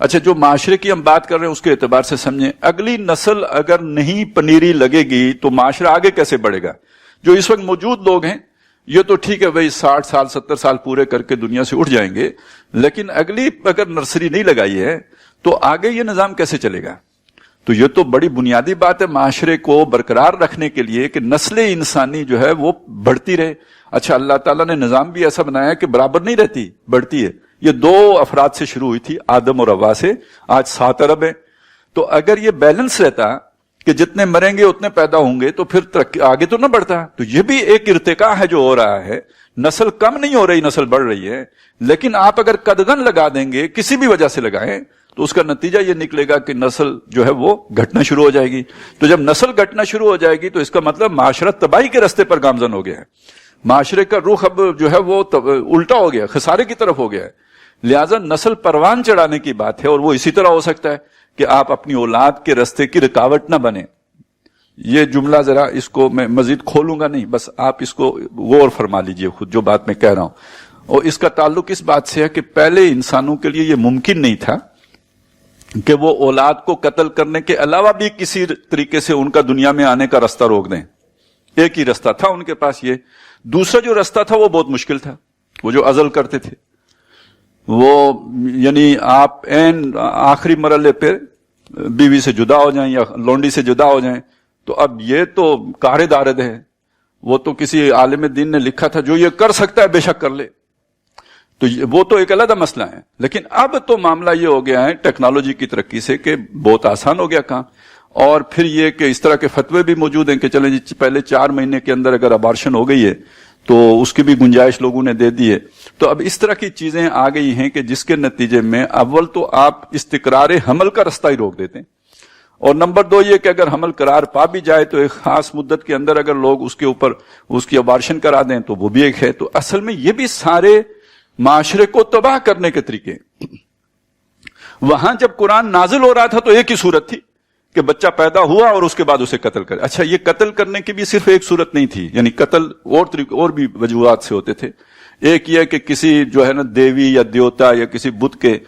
اچھا جو معاشرے کی ہم بات کر رہے ہیں اس کے اعتبار سے سمجھیں، اگلی نسل اگر نہیں پنیری لگے گی تو معاشرہ آگے کیسے بڑھے گا؟ جو اس وقت موجود لوگ ہیں یہ تو ٹھیک ہے بھائی 60 سال 70 سال پورے کر کے دنیا سے اٹھ جائیں گے، لیکن اگلی اگر نرسری نہیں لگائی ہے تو آگے یہ نظام کیسے چلے گا؟ تو یہ تو بڑی بنیادی بات ہے معاشرے کو برقرار رکھنے کے لیے کہ نسل انسانی جو ہے وہ بڑھتی رہے۔ اچھا اللہ تعالیٰ نے نظام بھی ایسا بنایا کہ برابر نہیں رہتی، بڑھتی ہے۔ یہ 2 افراد سے شروع ہوئی تھی، آدم اور حوا سے، آج 7 ارب ہے۔ تو اگر یہ بیلنس رہتا کہ جتنے مریں گے اتنے پیدا ہوں گے تو پھر ترقی آگے تو نہ بڑھتا۔ تو یہ بھی ایک ارتقاء ہے جو ہو رہا ہے، نسل کم نہیں ہو رہی، نسل بڑھ رہی ہے۔ لیکن آپ اگر قدغن لگا دیں گے، کسی بھی وجہ سے لگائیں، تو اس کا نتیجہ یہ نکلے گا کہ نسل جو ہے وہ گھٹنا شروع ہو جائے گی۔ تو جب نسل گھٹنا شروع ہو جائے گی تو اس کا مطلب معاشرہ تباہی کے راستے پر گامزن ہو گیا ہے، معاشرے کا رخ اب جو ہے وہ الٹا ہو گیا، خسارے کی طرف ہو گیا ہے۔ لہذا نسل پروان چڑھانے کی بات ہے، اور وہ اسی طرح ہو سکتا ہے کہ آپ اپنی اولاد کے راستے کی رکاوٹ نہ بنے۔ یہ جملہ ذرا اس کو میں مزید کھولوں گا نہیں، بس آپ اس کو غور فرما لیجئے خود جو بات میں کہہ رہا ہوں۔ اور اس کا تعلق اس بات سے ہے کہ پہلے انسانوں کے لیے یہ ممکن نہیں تھا کہ وہ اولاد کو قتل کرنے کے علاوہ بھی کسی طریقے سے ان کا دنیا میں آنے کا راستہ روک دیں۔ ایک ہی راستہ تھا ان کے پاس، یہ دوسرا جو راستہ تھا وہ بہت مشکل تھا، وہ جو عزل کرتے تھے، وہ یعنی آپ این آخری مرحلے پہ بیوی سے جدا ہو جائیں یا لونڈی سے جدا ہو جائیں، تو اب یہ تو کار دارد ہے، وہ تو کسی عالم دین نے لکھا تھا جو یہ کر سکتا ہے بے شک کر لے، تو وہ تو ایک علیحدہ مسئلہ ہے۔ لیکن اب تو معاملہ یہ ہو گیا ہے ٹیکنالوجی کی ترقی سے کہ بہت آسان ہو گیا کام، اور پھر یہ کہ اس طرح کے فتوے بھی موجود ہیں کہ چلیں جی پہلے 4 مہینے کے اندر اگر ابارشن ہو گئی ہے تو اس کی بھی گنجائش لوگوں نے دے دی ہے۔ تو اب اس طرح کی چیزیں آ گئی ہیں کہ جس کے نتیجے میں اول تو آپ استقرار حمل کا راستہ ہی روک دیتے ہیں، اور نمبر 2 یہ کہ اگر حمل قرار پا بھی جائے تو ایک خاص مدت کے اندر اگر لوگ اس کے اوپر اس کی ابارشن کرا دیں تو وہ بھی ایک ہے۔ تو اصل میں یہ بھی سارے معاشرے کو تباہ کرنے کے طریقے۔ وہاں جب قرآن نازل ہو رہا تھا تو ایک ہی صورت تھی کہ بچہ پیدا ہوا اور اس کے بعد اسے قتل کرے۔ اچھا یہ قتل کرنے کی بھی صرف ایک صورت نہیں تھی، یعنی قتل اور بھی وجوہات سے ہوتے تھے۔ ایک یہ کہ کسی جو ہے نا دیوی یا دیوتا یا کسی بت کے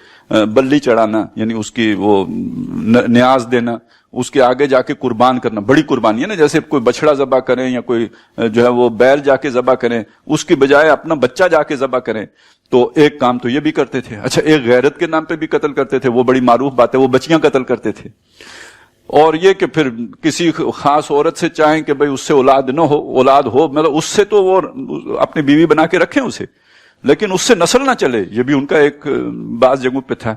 بلی چڑھانا، یعنی اس کی وہ نیاز دینا، اس کے آگے جا کے قربان کرنا، بڑی قربانی ہے نا، جیسے کوئی بچڑا ذبح کریں یا کوئی جو ہے وہ بیل جا کے ذبح کریں، اس کی بجائے اپنا بچہ جا کے ذبح کریں، تو ایک کام تو یہ بھی کرتے تھے۔ اچھا ایک غیرت کے نام پہ بھی قتل کرتے تھے، وہ بڑی معروف بات ہے، وہ بچیاں قتل کرتے تھے۔ اور یہ کہ پھر کسی خاص عورت سے چاہیں کہ بھئی اس سے اولاد نہ ہو، اولاد ہو، مطلب اس سے تو وہ اپنی بیوی بنا کے رکھیں اسے، لیکن اس سے نسل نہ چلے، یہ بھی ان کا ایک بعض جگہوں پہ تھا،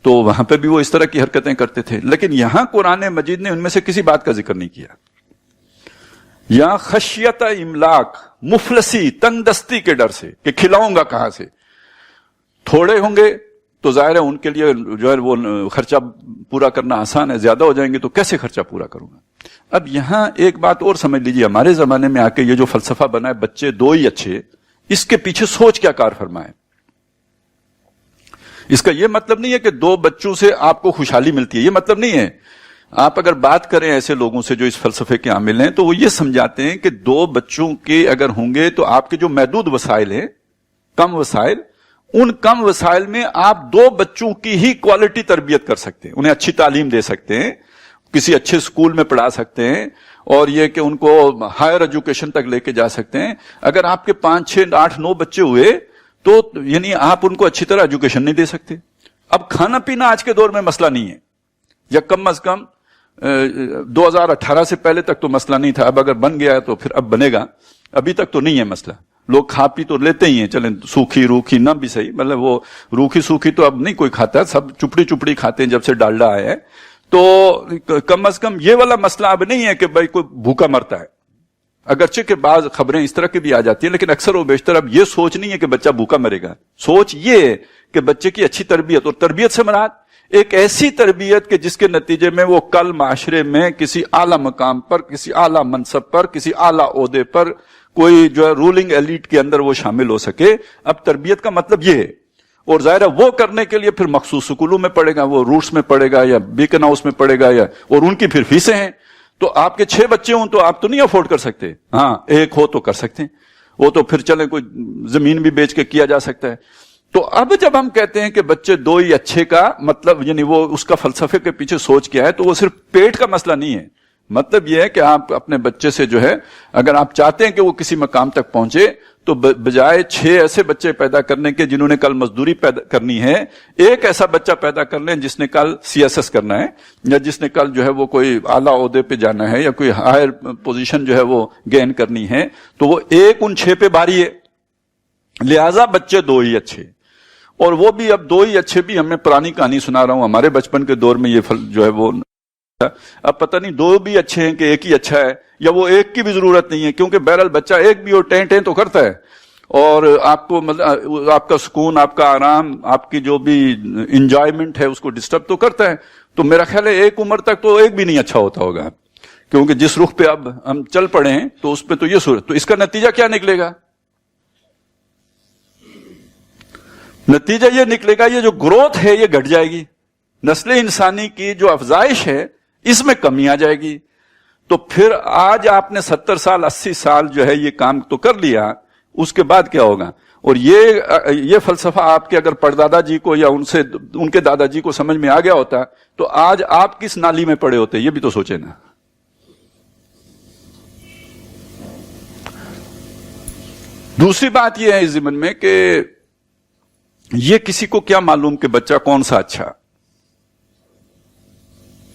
تو وہاں پہ بھی وہ اس طرح کی حرکتیں کرتے تھے۔ لیکن یہاں قرآن مجید نے ان میں سے کسی بات کا ذکر نہیں کیا۔ یہاں خشیت املاک، مفلسی، تنگ دستی کے ڈر سے کہ کھلاؤں گا کہاں سے، تھوڑے ہوں گے تو ظاہر ہے ان کے لیے جو ہے وہ خرچہ پورا کرنا آسان ہے، زیادہ ہو جائیں گے تو کیسے خرچہ پورا کروں گا۔ اب یہاں ایک بات اور سمجھ لیجیے، ہمارے زمانے میں آ کے یہ جو فلسفہ بنا ہے بچے 2 ہی اچھے، اس کے پیچھے سوچ کیا کار فرما ہے۔ اس کا یہ مطلب نہیں ہے کہ 2 بچوں سے آپ کو خوشحالی ملتی ہے، یہ مطلب نہیں ہے۔ آپ اگر بات کریں ایسے لوگوں سے جو اس فلسفے کے عامل ہیں تو وہ یہ سمجھاتے ہیں کہ 2 بچوں کے اگر ہوں گے تو آپ کے جو محدود وسائل ہیں، کم وسائل، ان کم وسائل میں آپ 2 بچوں کی ہی کوالٹی تربیت کر سکتے ہیں، انہیں اچھی تعلیم دے سکتے ہیں، کسی اچھے اسکول میں پڑھا سکتے ہیں، اور یہ کہ ان کو ہائر ایجوکیشن تک لے کے جا سکتے ہیں۔ اگر آپ کے 5 6 8 9 بچے ہوئے تو یعنی آپ ان کو اچھی طرح ایجوکیشن نہیں دے سکتے۔ اب کھانا پینا آج کے دور میں مسئلہ نہیں ہے، یا کم از کم 2018 سے پہلے تک تو مسئلہ نہیں تھا، اب اگر بن گیا ہے تو پھر اب بنے گا، ابھی تک تو نہیں ہے مسئلہ۔ لوگ کھا پی تو لیتے ہی ہیں، چلیں سوکھی روکھی نہ بھی صحیح، مطلب وہ روکھی سوکھی تو اب نہیں کوئی کھاتا، سب چپڑی چپڑی کھاتے ہیں جب سے ڈالڈا آیا ہے۔ تو کم از کم یہ والا مسئلہ اب نہیں ہے کہ بھائی کوئی بھوکا مرتا ہے، اگرچہ کہ بعض خبریں اس طرح کی بھی آ جاتی ہیں، لیکن اکثر و بیشتر اب یہ سوچ نہیں ہے کہ بچہ بھوکا مرے گا، سوچ یہ ہے کہ بچے کی اچھی تربیت، اور تربیت سے مراد ایک ایسی تربیت کہ جس کے نتیجے میں وہ کل معاشرے میں کسی اعلیٰ مقام پر، کسی اعلیٰ منصب پر، کسی اعلیٰ عہدے پر، کوئی جو ہے رولنگ ایلیٹ کے اندر وہ شامل ہو سکے۔ اب تربیت کا مطلب یہ ہے، اور ظاہر ہے وہ کرنے کے لیے پھر مخصوص سکولوں میں پڑھے گا، وہ روٹس میں پڑھے گا یا بیکن ہاؤس میں پڑھے گا، یا اور ان کی پھر فیسیں ہیں۔ تو آپ کے 6 بچے ہوں تو آپ تو نہیں افورڈ کر سکتے، ہاں ایک ہو تو کر سکتے ہیں، وہ تو پھر چلیں کوئی زمین بھی بیچ کے کیا جا سکتا ہے۔ تو اب جب ہم کہتے ہیں کہ بچے دو ہی اچھے کا مطلب یعنی وہ اس کا فلسفے کے پیچھے سوچ کیا ہے، تو وہ صرف پیٹ کا مسئلہ نہیں ہے. مطلب یہ ہے کہ آپ اپنے بچے سے جو ہے اگر آپ چاہتے ہیں کہ وہ کسی مقام تک پہنچے تو بجائے 6 ایسے بچے پیدا کرنے کے جنہوں نے کل مزدوری پیدا کرنی ہے، ایک ایسا بچہ پیدا کر لیں جس نے کل CSS کرنا ہے، یا جس نے کل جو ہے وہ کوئی اعلیٰ عہدے پہ جانا ہے، یا کوئی ہائر پوزیشن جو ہے وہ گین کرنی ہے، تو وہ ایک ان 6 پہ بھاری ہے. لہذا بچے دو ہی اچھے. اور وہ بھی اب دو ہی اچھے بھی، ہم نے پرانی کہانی سنا رہا ہوں، ہمارے بچپن کے دور میں یہ جو ہے وہ اب پتہ نہیں دو بھی اچھے ہیں کہ ایک ہی اچھا ہے، یا وہ ایک کی بھی ضرورت نہیں ہے، کیونکہ بہرحال بچہ ایک بھی اور ٹیں ٹیں تو کرتا ہے، اور آپ کو آپ کا سکون، آپ کا آرام، آپ کی جو بھی انجوائمنٹ ہے اس کو ڈسٹرب تو کرتا ہے. تو میرا خیال ہے ایک عمر تک تو ایک بھی نہیں اچھا ہوتا ہوگا، کیونکہ جس رخ پہ اب ہم چل پڑے ہیں تو اس پہ تو یہ صورت. تو اس کا نتیجہ کیا نکلے گا؟ نتیجہ یہ نکلے گا یہ جو گروتھ ہے یہ گھٹ جائے گی، نسل انسانی کی جو افزائش ہے اس میں کمی آ جائے گی. تو پھر آج آپ نے 70 سال 80 سال جو ہے یہ کام تو کر لیا، اس کے بعد کیا ہوگا؟ اور یہ فلسفہ آپ کے اگر پردادا جی کو یا ان کے دادا جی کو سمجھ میں آ گیا ہوتا تو آج آپ کس نالی میں پڑے ہوتے، یہ بھی تو سوچے نا. دوسری بات یہ ہے اس ضمن میں کہ یہ کسی کو کیا معلوم کہ بچہ کون سا اچھا.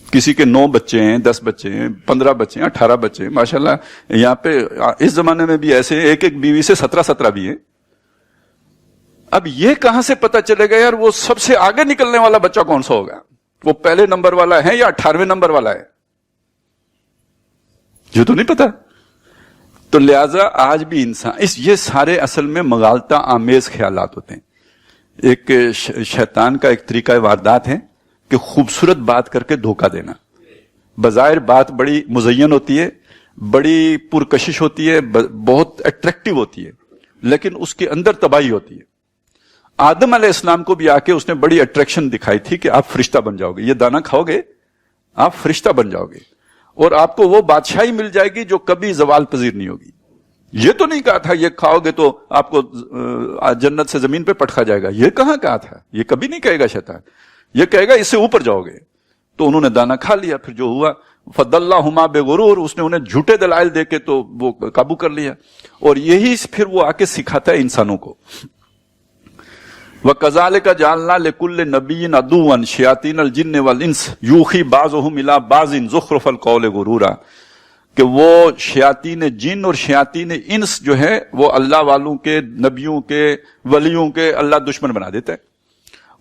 کسی کے 9 بچے ہیں، 10 بچے ہیں، 15 بچے ہیں، 18 بچے ہیں، ماشاءاللہ یہاں پہ اس زمانے میں بھی ایسے ایک ایک بیوی سے 17 بھی ہیں. اب یہ کہاں سے پتا چلے گا یار وہ سب سے آگے نکلنے والا بچہ کون سا ہوگا؟ وہ پہلے نمبر والا ہے یا 18ویں نمبر والا ہے؟ یہ تو نہیں پتا. تو لہذا آج بھی انسان یہ سارے اصل میں مغالطہ آمیز خیالات ہوتے ہیں. ایک شیطان کا ایک طریقہ واردات ہے کہ خوبصورت بات کر کے دھوکہ دینا. بظاہر بات بڑی مزین ہوتی ہے، بڑی پرکشش ہوتی ہے، بہت اٹریکٹیو ہوتی ہے، لیکن اس کے اندر تباہی ہوتی ہے. آدم علیہ السلام کو بھی آ کے اس نے بڑی اٹریکشن دکھائی تھی کہ آپ فرشتہ بن جاؤ گے، یہ دانا کھاؤ گے آپ فرشتہ بن جاؤ گے، اور آپ کو وہ بادشاہی مل جائے گی جو کبھی زوال پذیر نہیں ہوگی. یہ تو نہیں کہا تھا یہ کھاؤ گے تو آپ کو جنت سے زمین پہ پٹکا جائے گا، یہ کہاں کہا تھا؟ یہ کبھی نہیں کہے گا شیطان، یہ کہے گا اس سے اوپر جاؤ گے. تو انہوں نے دانا کھا لیا، پھر جو ہوا فضلہما بغرور، اس نے انہیں جھوٹے دلائل دے کے تو وہ قابو کر لیا. اور یہی پھر وہ آ کے سکھاتا ہے انسانوں کو. وَكَذَلِكَ جَعَلْنَا لِكُلِّ نَبِيٍّ عَدُوًّا شَيَاطِينَ الْجِنِّ وَالْإِنسِ يُوحِي بَعْضُهُمْ إِلَىٰ بَعْضٍ زُخْرُفَ الْقَوْلِ غُرُورًا، کہ وہ شیاطین جن اور شیاطین انس جو ہے وہ اللہ والوں کے، نبیوں کے، ولیوں کے اللہ دشمن بنا دیتا ہے.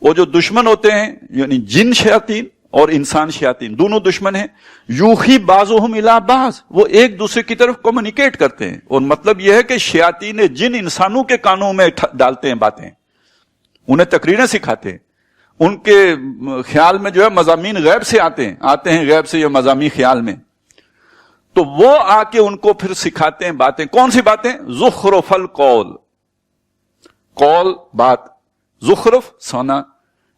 وہ جو دشمن ہوتے ہیں یعنی جن شیاطین اور انسان شیاطین دونوں دشمن ہیں. یوحی بعضهم الی بعض، وہ ایک دوسرے کی طرف کمیونیکیٹ کرتے ہیں. اور مطلب یہ ہے کہ شیاطین جن انسانوں کے کانوں میں ڈالتے ہیں باتیں، انہیں تقریریں سکھاتے ہیں. ان کے خیال میں جو ہے مضامین غیب سے آتے ہیں غیب سے یا مضامین خیال میں، تو وہ آ کے ان کو پھر سکھاتے ہیں باتیں. کون سی باتیں؟ زخرف القول، قول بات، زخرف سونا،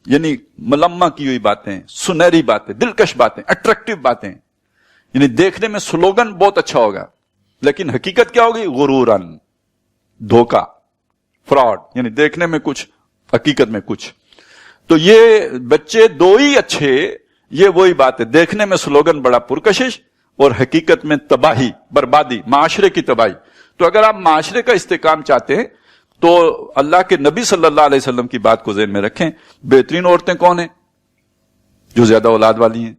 یعنی ملمہ کی ہوئی باتیں، سنہری باتیں، دلکش باتیں، اٹریکٹیو باتیں. یعنی دیکھنے میں سلوگن بہت اچھا ہوگا لیکن حقیقت کیا ہوگی؟ غرورن، دھوکہ، فراڈ، یعنی دیکھنے میں کچھ حقیقت میں کچھ. تو یہ بچے دو ہی اچھے، یہ وہی بات ہے، دیکھنے میں سلوگن بڑا پرکشش اور حقیقت میں تباہی، بربادی، معاشرے کی تباہی. تو اگر آپ معاشرے کا استحکام چاہتے ہیں تو اللہ کے نبی صلی اللہ علیہ وسلم کی بات کو ذہن میں رکھیں. بہترین عورتیں کون ہیں؟ جو زیادہ اولاد والی ہیں.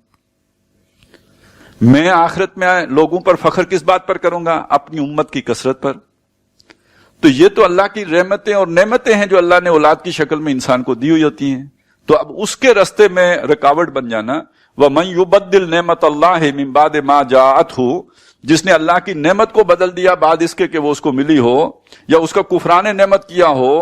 میں آخرت میں لوگوں پر فخر کس بات پر کروں گا؟ اپنی امت کی کثرت پر. تو یہ تو اللہ کی رحمتیں اور نعمتیں ہیں جو اللہ نے اولاد کی شکل میں انسان کو دی ہوئی ہوتی ہیں. تو اب اس کے راستے میں رکاوٹ بن جانا. وَمَن يُبَدِّلْ نِعْمَتَ اللَّهِ مِن بَعْدِ مَا جَاءَتْهُ، جس نے اللہ کی نعمت کو بدل دیا بعد اس کے کہ وہ اس کو ملی ہو، یا اس کا کفران نعمت کیا ہو،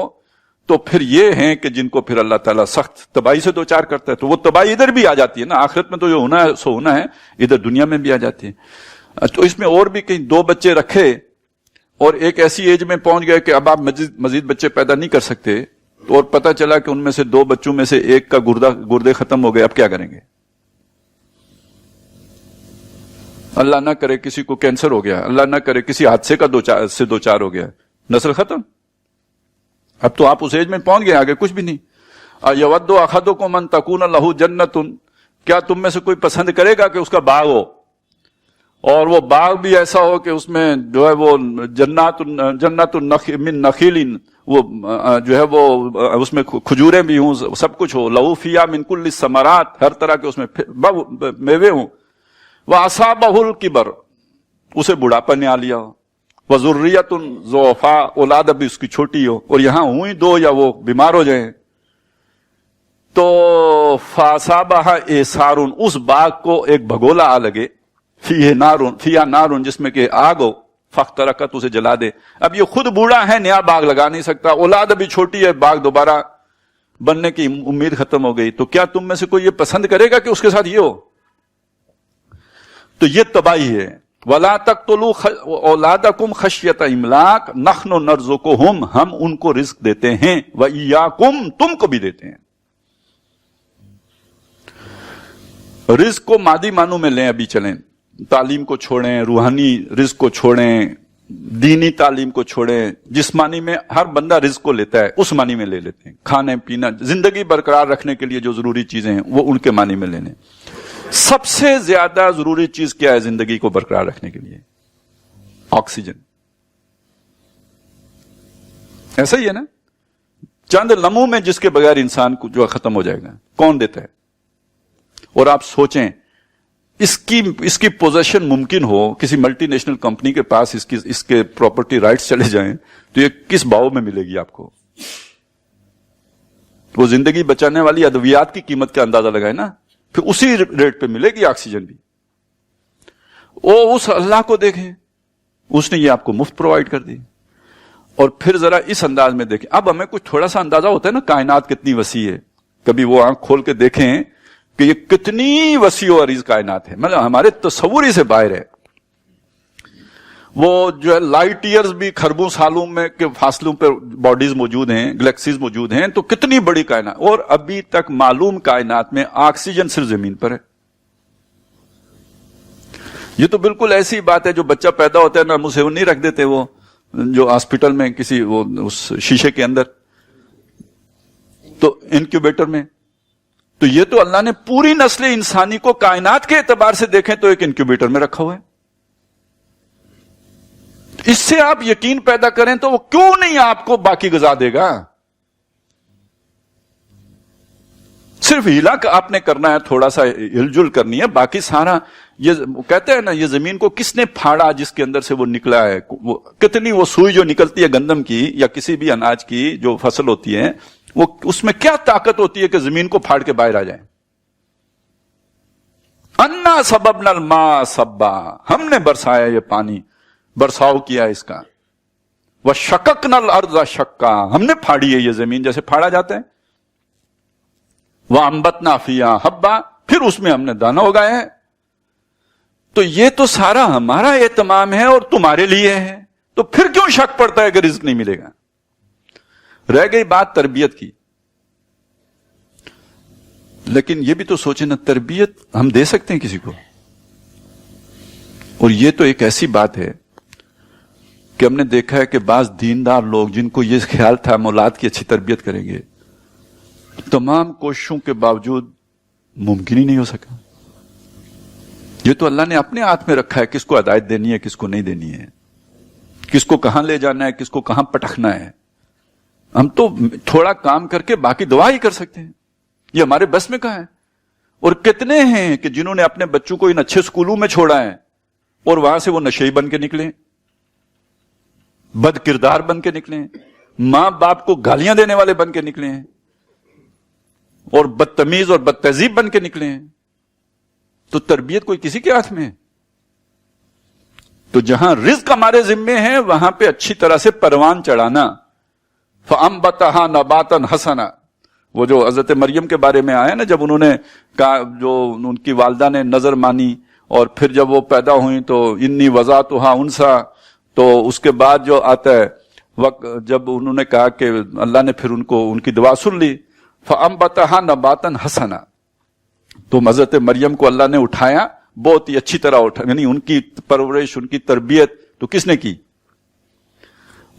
تو پھر یہ ہیں کہ جن کو پھر اللہ تعالیٰ سخت تباہی سے دوچار کرتا ہے. تو وہ تباہی ادھر بھی آ جاتی ہے نا، آخرت میں تو جو ہونا ہے سو ہونا ہے، ادھر دنیا میں بھی آ جاتی ہے. تو اس میں اور بھی کہیں 2 بچے رکھے اور ایک ایسی ایج میں پہنچ گئے کہ اب آپ مزید بچے پیدا نہیں کر سکتے، تو اور پتہ چلا کہ ان میں سے 2 بچوں میں سے ایک کا گردے ختم ہو گئے، اب کیا کریں گے؟ اللہ نہ کرے کسی کو کینسر ہو گیا، اللہ نہ کرے کسی حادثے کا دوچار ہو گیا، نسل ختم. اب تو آپ اس ایج میں پہنچ گئے, آگے کچھ بھی نہیں. یود احدکم ان تکون لہ جنۃ, کیا تم میں سے کوئی پسند کرے گا کہ اس کا باغ ہو, اور وہ باغ بھی ایسا ہو کہ اس میں جو ہے وہ جنت من نخیل, وہ جو ہے وہ اس میں کھجوریں بھی ہوں, سب کچھ ہو. لہو فیہا من کل الثمرات, ہر طرح کے اس میں میوے ہوں. وَأَصَابَهُ الْكِبَرُ, اسے بڑھاپا نے آ لیا ہو. وَذُرِّيَّةٌ ضُعَفَاءُ, اولاد ابھی اس کی چھوٹی ہو, اور یہاں ہوئی دو یا وہ بیمار ہو جائیں. تو فَأَصَابَهَا إِعْصَارٌ, اس باغ کو ایک بھگولا آ لگے. فیہا نارٌ, جس میں کہ آگ ہو. فاخترقت, اسے جلا دے. اب یہ خود بوڑھا ہے, نیا باغ لگا نہیں سکتا, اولاد ابھی چھوٹی ہے, باغ دوبارہ بننے کی امید ختم ہو گئی. تو کیا تم میں سے کوئی یہ پسند کرے گا کہ اس کے ساتھ یہ ہو؟ تو یہ تباہی ہے. وَلَا تَقْتُلُوا أَوْلَادَكُمْ خَشْيَةَ إِمْلَاقٍ نَحْنُ نَرْزُقُهُمْ, ہم ان کو رزق دیتے ہیں. وَإِيَّاكُمْ, تم کو بھی دیتے ہیں. رزق کو مادی معنوں میں لیں, ابھی چلیں, تعلیم کو چھوڑیں, روحانی رزق کو چھوڑیں, دینی تعلیم کو چھوڑیں. جس معنی میں ہر بندہ رزق کو لیتا ہے اس معنی میں لے لیتے ہیں. کھانے پینا, زندگی برقرار رکھنے کے لیے جو ضروری چیزیں ہیں وہ ان کے معنی میں لے لیں. سب سے زیادہ ضروری چیز کیا ہے زندگی کو برقرار رکھنے کے لیے؟ آکسیجن. ایسا ہی ہے نا, چند لمحوں میں جس کے بغیر انسان کو جو ختم ہو جائے گا, کون دیتا ہے؟ اور آپ سوچیں, اس کی پوزیشن ممکن ہو, کسی ملٹی نیشنل کمپنی کے پاس اس کے پراپرٹی رائٹس چلے جائیں, تو یہ کس بھاؤ میں ملے گی آپ کو؟ وہ زندگی بچانے والی ادویات کی قیمت کا اندازہ لگائے نا, پھر اسی ریٹ پہ ملے گی آکسیجن بھی. وہ اس اللہ کو دیکھیں, اس نے یہ آپ کو مفت پرووائڈ کر دی. اور پھر ذرا اس انداز میں دیکھیں. اب ہمیں کچھ تھوڑا سا اندازہ ہوتا ہے نا کائنات کتنی وسیع ہے, کبھی وہ آنکھ کھول کے دیکھیں کہ یہ کتنی وسیع و عریض کائنات ہے, مطلب ہمارے تصور ہی سے باہر ہے. وہ جو ہے لائٹ ایئرز بھی خربوں سالوں میں کے فاصلوں پہ باڈیز موجود ہیں, گلیکسیز موجود ہیں, تو کتنی بڑی کائنات. اور ابھی تک معلوم کائنات میں آکسیجن صرف زمین پر ہے. یہ تو بالکل ایسی بات ہے جو بچہ پیدا ہوتا ہے نا, منہ سے وہ نہیں رکھ دیتے, وہ جو ہاسپٹل میں کسی وہ اس شیشے کے اندر, تو انکیوبیٹر میں. تو یہ تو اللہ نے پوری نسل انسانی کو کائنات کے اعتبار سے دیکھیں تو ایک انکیوبیٹر میں رکھا ہوا ہے. اس سے آپ یقین پیدا کریں تو وہ کیوں نہیں آپ کو باقی غذا دے گا؟ صرف ہیلا آپ نے کرنا ہے, تھوڑا سا ہل جل کرنی ہے, باقی سارا یہ کہتے ہیں نا, یہ زمین کو کس نے پھاڑا جس کے اندر سے وہ نکلا ہے. وہ کتنی وہ سوئی جو نکلتی ہے گندم کی یا کسی بھی اناج کی جو فصل ہوتی ہے, وہ اس میں کیا طاقت ہوتی ہے کہ زمین کو پھاڑ کے باہر آ جائے. انا سببنا الماء سبا, ہم نے برسایا یہ پانی, برساؤ کیا اس کا. وشققنا الارض شقا, ہم نے پھاڑی ہے یہ زمین جیسے پھاڑا جاتا ہے. وانبتنا فیہا حبا, پھر اس میں ہم نے دانا اگائے ہیں. تو یہ تو سارا ہمارا اہتمام ہے اور تمہارے لیے ہے, تو پھر کیوں شک پڑتا ہے کہ رزق نہیں ملے گا؟ رہ گئی بات تربیت کی. لیکن یہ بھی تو سوچیں نا, تربیت ہم دے سکتے ہیں کسی کو, اور یہ تو ایک ایسی بات ہے کہ ہم نے دیکھا ہے کہ بعض دیندار لوگ جن کو یہ خیال تھا ہم اولاد کی اچھی تربیت کریں گے, تمام کوششوں کے باوجود ممکن ہی نہیں ہو سکا. یہ تو اللہ نے اپنے ہاتھ میں رکھا ہے کس کو ہدایت دینی ہے, کس کو نہیں دینی ہے, کس کو کہاں لے جانا ہے, کس کو کہاں پٹکنا ہے. ہم تو تھوڑا کام کر کے باقی دعا ہی کر سکتے ہیں, یہ ہمارے بس میں کہاں ہے. اور کتنے ہیں کہ جنہوں نے اپنے بچوں کو ان اچھے سکولوں میں چھوڑا ہے اور وہاں سے وہ نشئی بن کے نکلے, بد کردار بن کے نکلے, ماں باپ کو گالیاں دینے والے بن کے نکلے ہیں, اور بدتمیز اور بد تہذیب بن کے نکلے ہیں. تو تربیت کوئی کسی کے ہاتھ میں ہے؟ تو جہاں رزق ہمارے ذمے ہے وہاں پہ اچھی طرح سے پروان چڑھانا. فَأَنبَتَهَا نَبَاتًا حَسَنًا, وہ جو حضرت مریم کے بارے میں آیا نا, جب انہوں نے کہا, جو ان کی والدہ نے نظر مانی, اور پھر جب وہ پیدا ہوئیں تو انی وضعتها انثى, تو اس کے بعد جو آتا ہے وقت جب انہوں نے کہا کہ اللہ نے پھر ان کی دعا سن لی. فَأَنبَتَهَا نَبَاتًا حَسَنًا, تو حضرت مریم کو اللہ نے اٹھایا, بہت ہی اچھی طرح اٹھا, یعنی ان کی پرورش, ان کی تربیت تو کس نے کی؟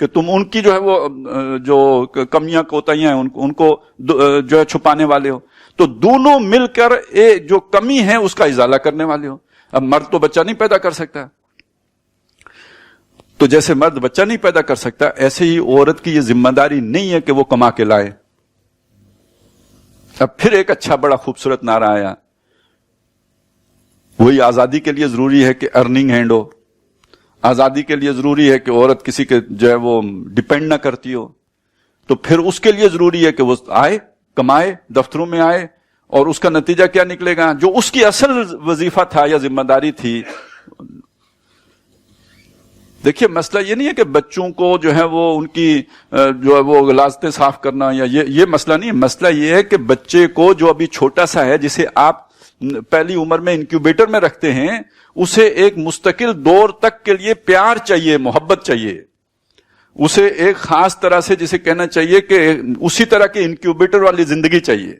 کہ تم ان کی جو ہے وہ جو کمیاں کوتاہیاں ہیں ان کو جو ہے چھپانے والے ہو. تو دونوں مل کر ایک جو کمی ہے اس کا ازالہ کرنے والے ہو. اب مرد تو بچہ نہیں پیدا کر سکتا، تو جیسے مرد بچہ نہیں پیدا کر سکتا ایسے ہی عورت کی یہ ذمہ داری نہیں ہے کہ وہ کما کے لائے. اب پھر ایک اچھا بڑا خوبصورت نعرہ آیا، وہی آزادی کے لیے ضروری ہے کہ ارننگ ہینڈ ہو، آزادی کے لیے ضروری ہے کہ عورت کسی کے جو ہے وہ ڈپینڈ نہ کرتی ہو. تو پھر اس کے لیے ضروری ہے کہ وہ آئے، کمائے، دفتروں میں آئے، اور اس کا نتیجہ کیا نکلے گا؟ جو اس کی اصل وظیفہ تھا یا ذمہ داری تھی. دیکھیے مسئلہ یہ نہیں ہے کہ بچوں کو جو ہے وہ ان کی جو ہے وہ غلاظتیں صاف کرنا یا یہ مسئلہ نہیں ہے. مسئلہ یہ ہے کہ بچے کو جو ابھی چھوٹا سا ہے، جسے آپ پہلی عمر میں انکیوبیٹر میں رکھتے ہیں، اسے ایک مستقل دور تک کے لیے پیار چاہیے، محبت چاہیے، اسے ایک خاص طرح سے جسے کہنا چاہیے کہ اسی طرح کی انکیوبیٹر والی زندگی چاہیے.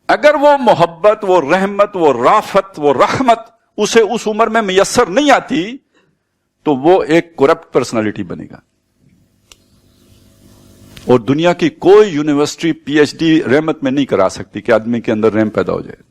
اگر وہ محبت، وہ رحمت، وہ رافت، وہ رحمت اسے اس عمر میں میسر نہیں آتی تو وہ ایک کرپٹ پرسنالٹی بنے گا. اور دنیا کی کوئی یونیورسٹی پی ایچ ڈی رحمت میں نہیں کرا سکتی کہ آدمی کے اندر رحم پیدا ہو جائے.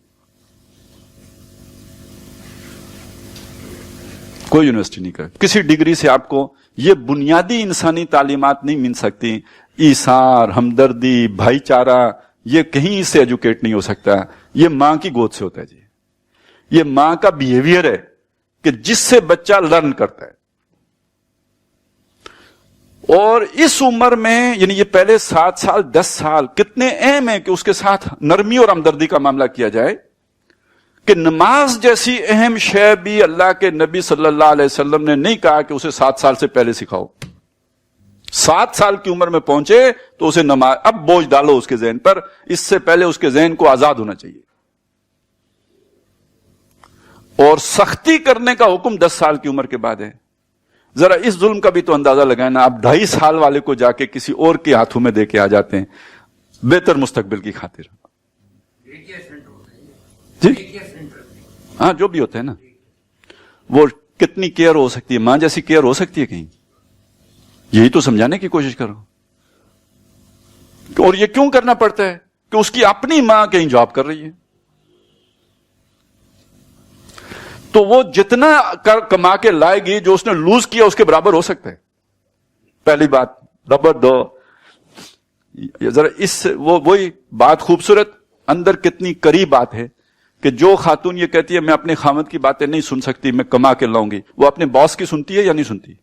کوئی یونیورسٹی نہیں کرے. کسی ڈگری سے آپ کو یہ بنیادی انسانی تعلیمات نہیں مل سکتی. ایثار، ہمدردی، بھائی چارہ، یہ کہیں سے ایجوکیٹ نہیں ہو سکتا. یہ ماں کی گود سے ہوتا ہے جی. یہ ماں کا بیہیویئر ہے کہ جس سے بچہ لرن کرتا ہے. اور اس عمر میں یعنی یہ پہلے 7 سال 10 سال کتنے اہم ہیں کہ اس کے ساتھ نرمی اور ہمدردی کا معاملہ کیا جائے. کہ نماز جیسی اہم شے بھی اللہ کے نبی صلی اللہ علیہ وسلم نے نہیں کہا کہ اسے 7 سال سے پہلے سکھاؤ. 7 سال کی عمر میں پہنچے تو اسے نماز، اب بوجھ ڈالو اس کے ذہن پر، اس سے پہلے اس کے ذہن کو آزاد ہونا چاہیے. اور سختی کرنے کا حکم 10 سال کی عمر کے بعد ہے. ذرا اس ظلم کا بھی تو اندازہ لگائیں نا. آپ 2.5 سال والے کو جا کے کسی اور کے ہاتھوں میں دے کے آ جاتے ہیں بہتر مستقبل کی خاطر. جی ہاں، جو بھی ہوتا ہے نا، وہ کتنی کیئر ہو سکتی ہے؟ ماں جیسی کیئر ہو سکتی ہے کہیں؟ یہی تو سمجھانے کی کوشش کرو. اور یہ کیوں کرنا پڑتا ہے؟ کہ اس کی اپنی ماں کہیں جاب کر رہی ہے، تو وہ جتنا کما کے لائے گی جو اس نے لوز کیا اس کے برابر ہو سکتا ہے. پہلی بات ربر دو. ذرا اس وہی بات خوبصورت اندر کتنی قریب بات ہے کہ جو خاتون یہ کہتی ہے میں اپنے خاوند کی باتیں نہیں سن سکتی، میں کما کے لاؤں گی، وہ اپنے باس کی سنتی ہے یا نہیں سنتی؟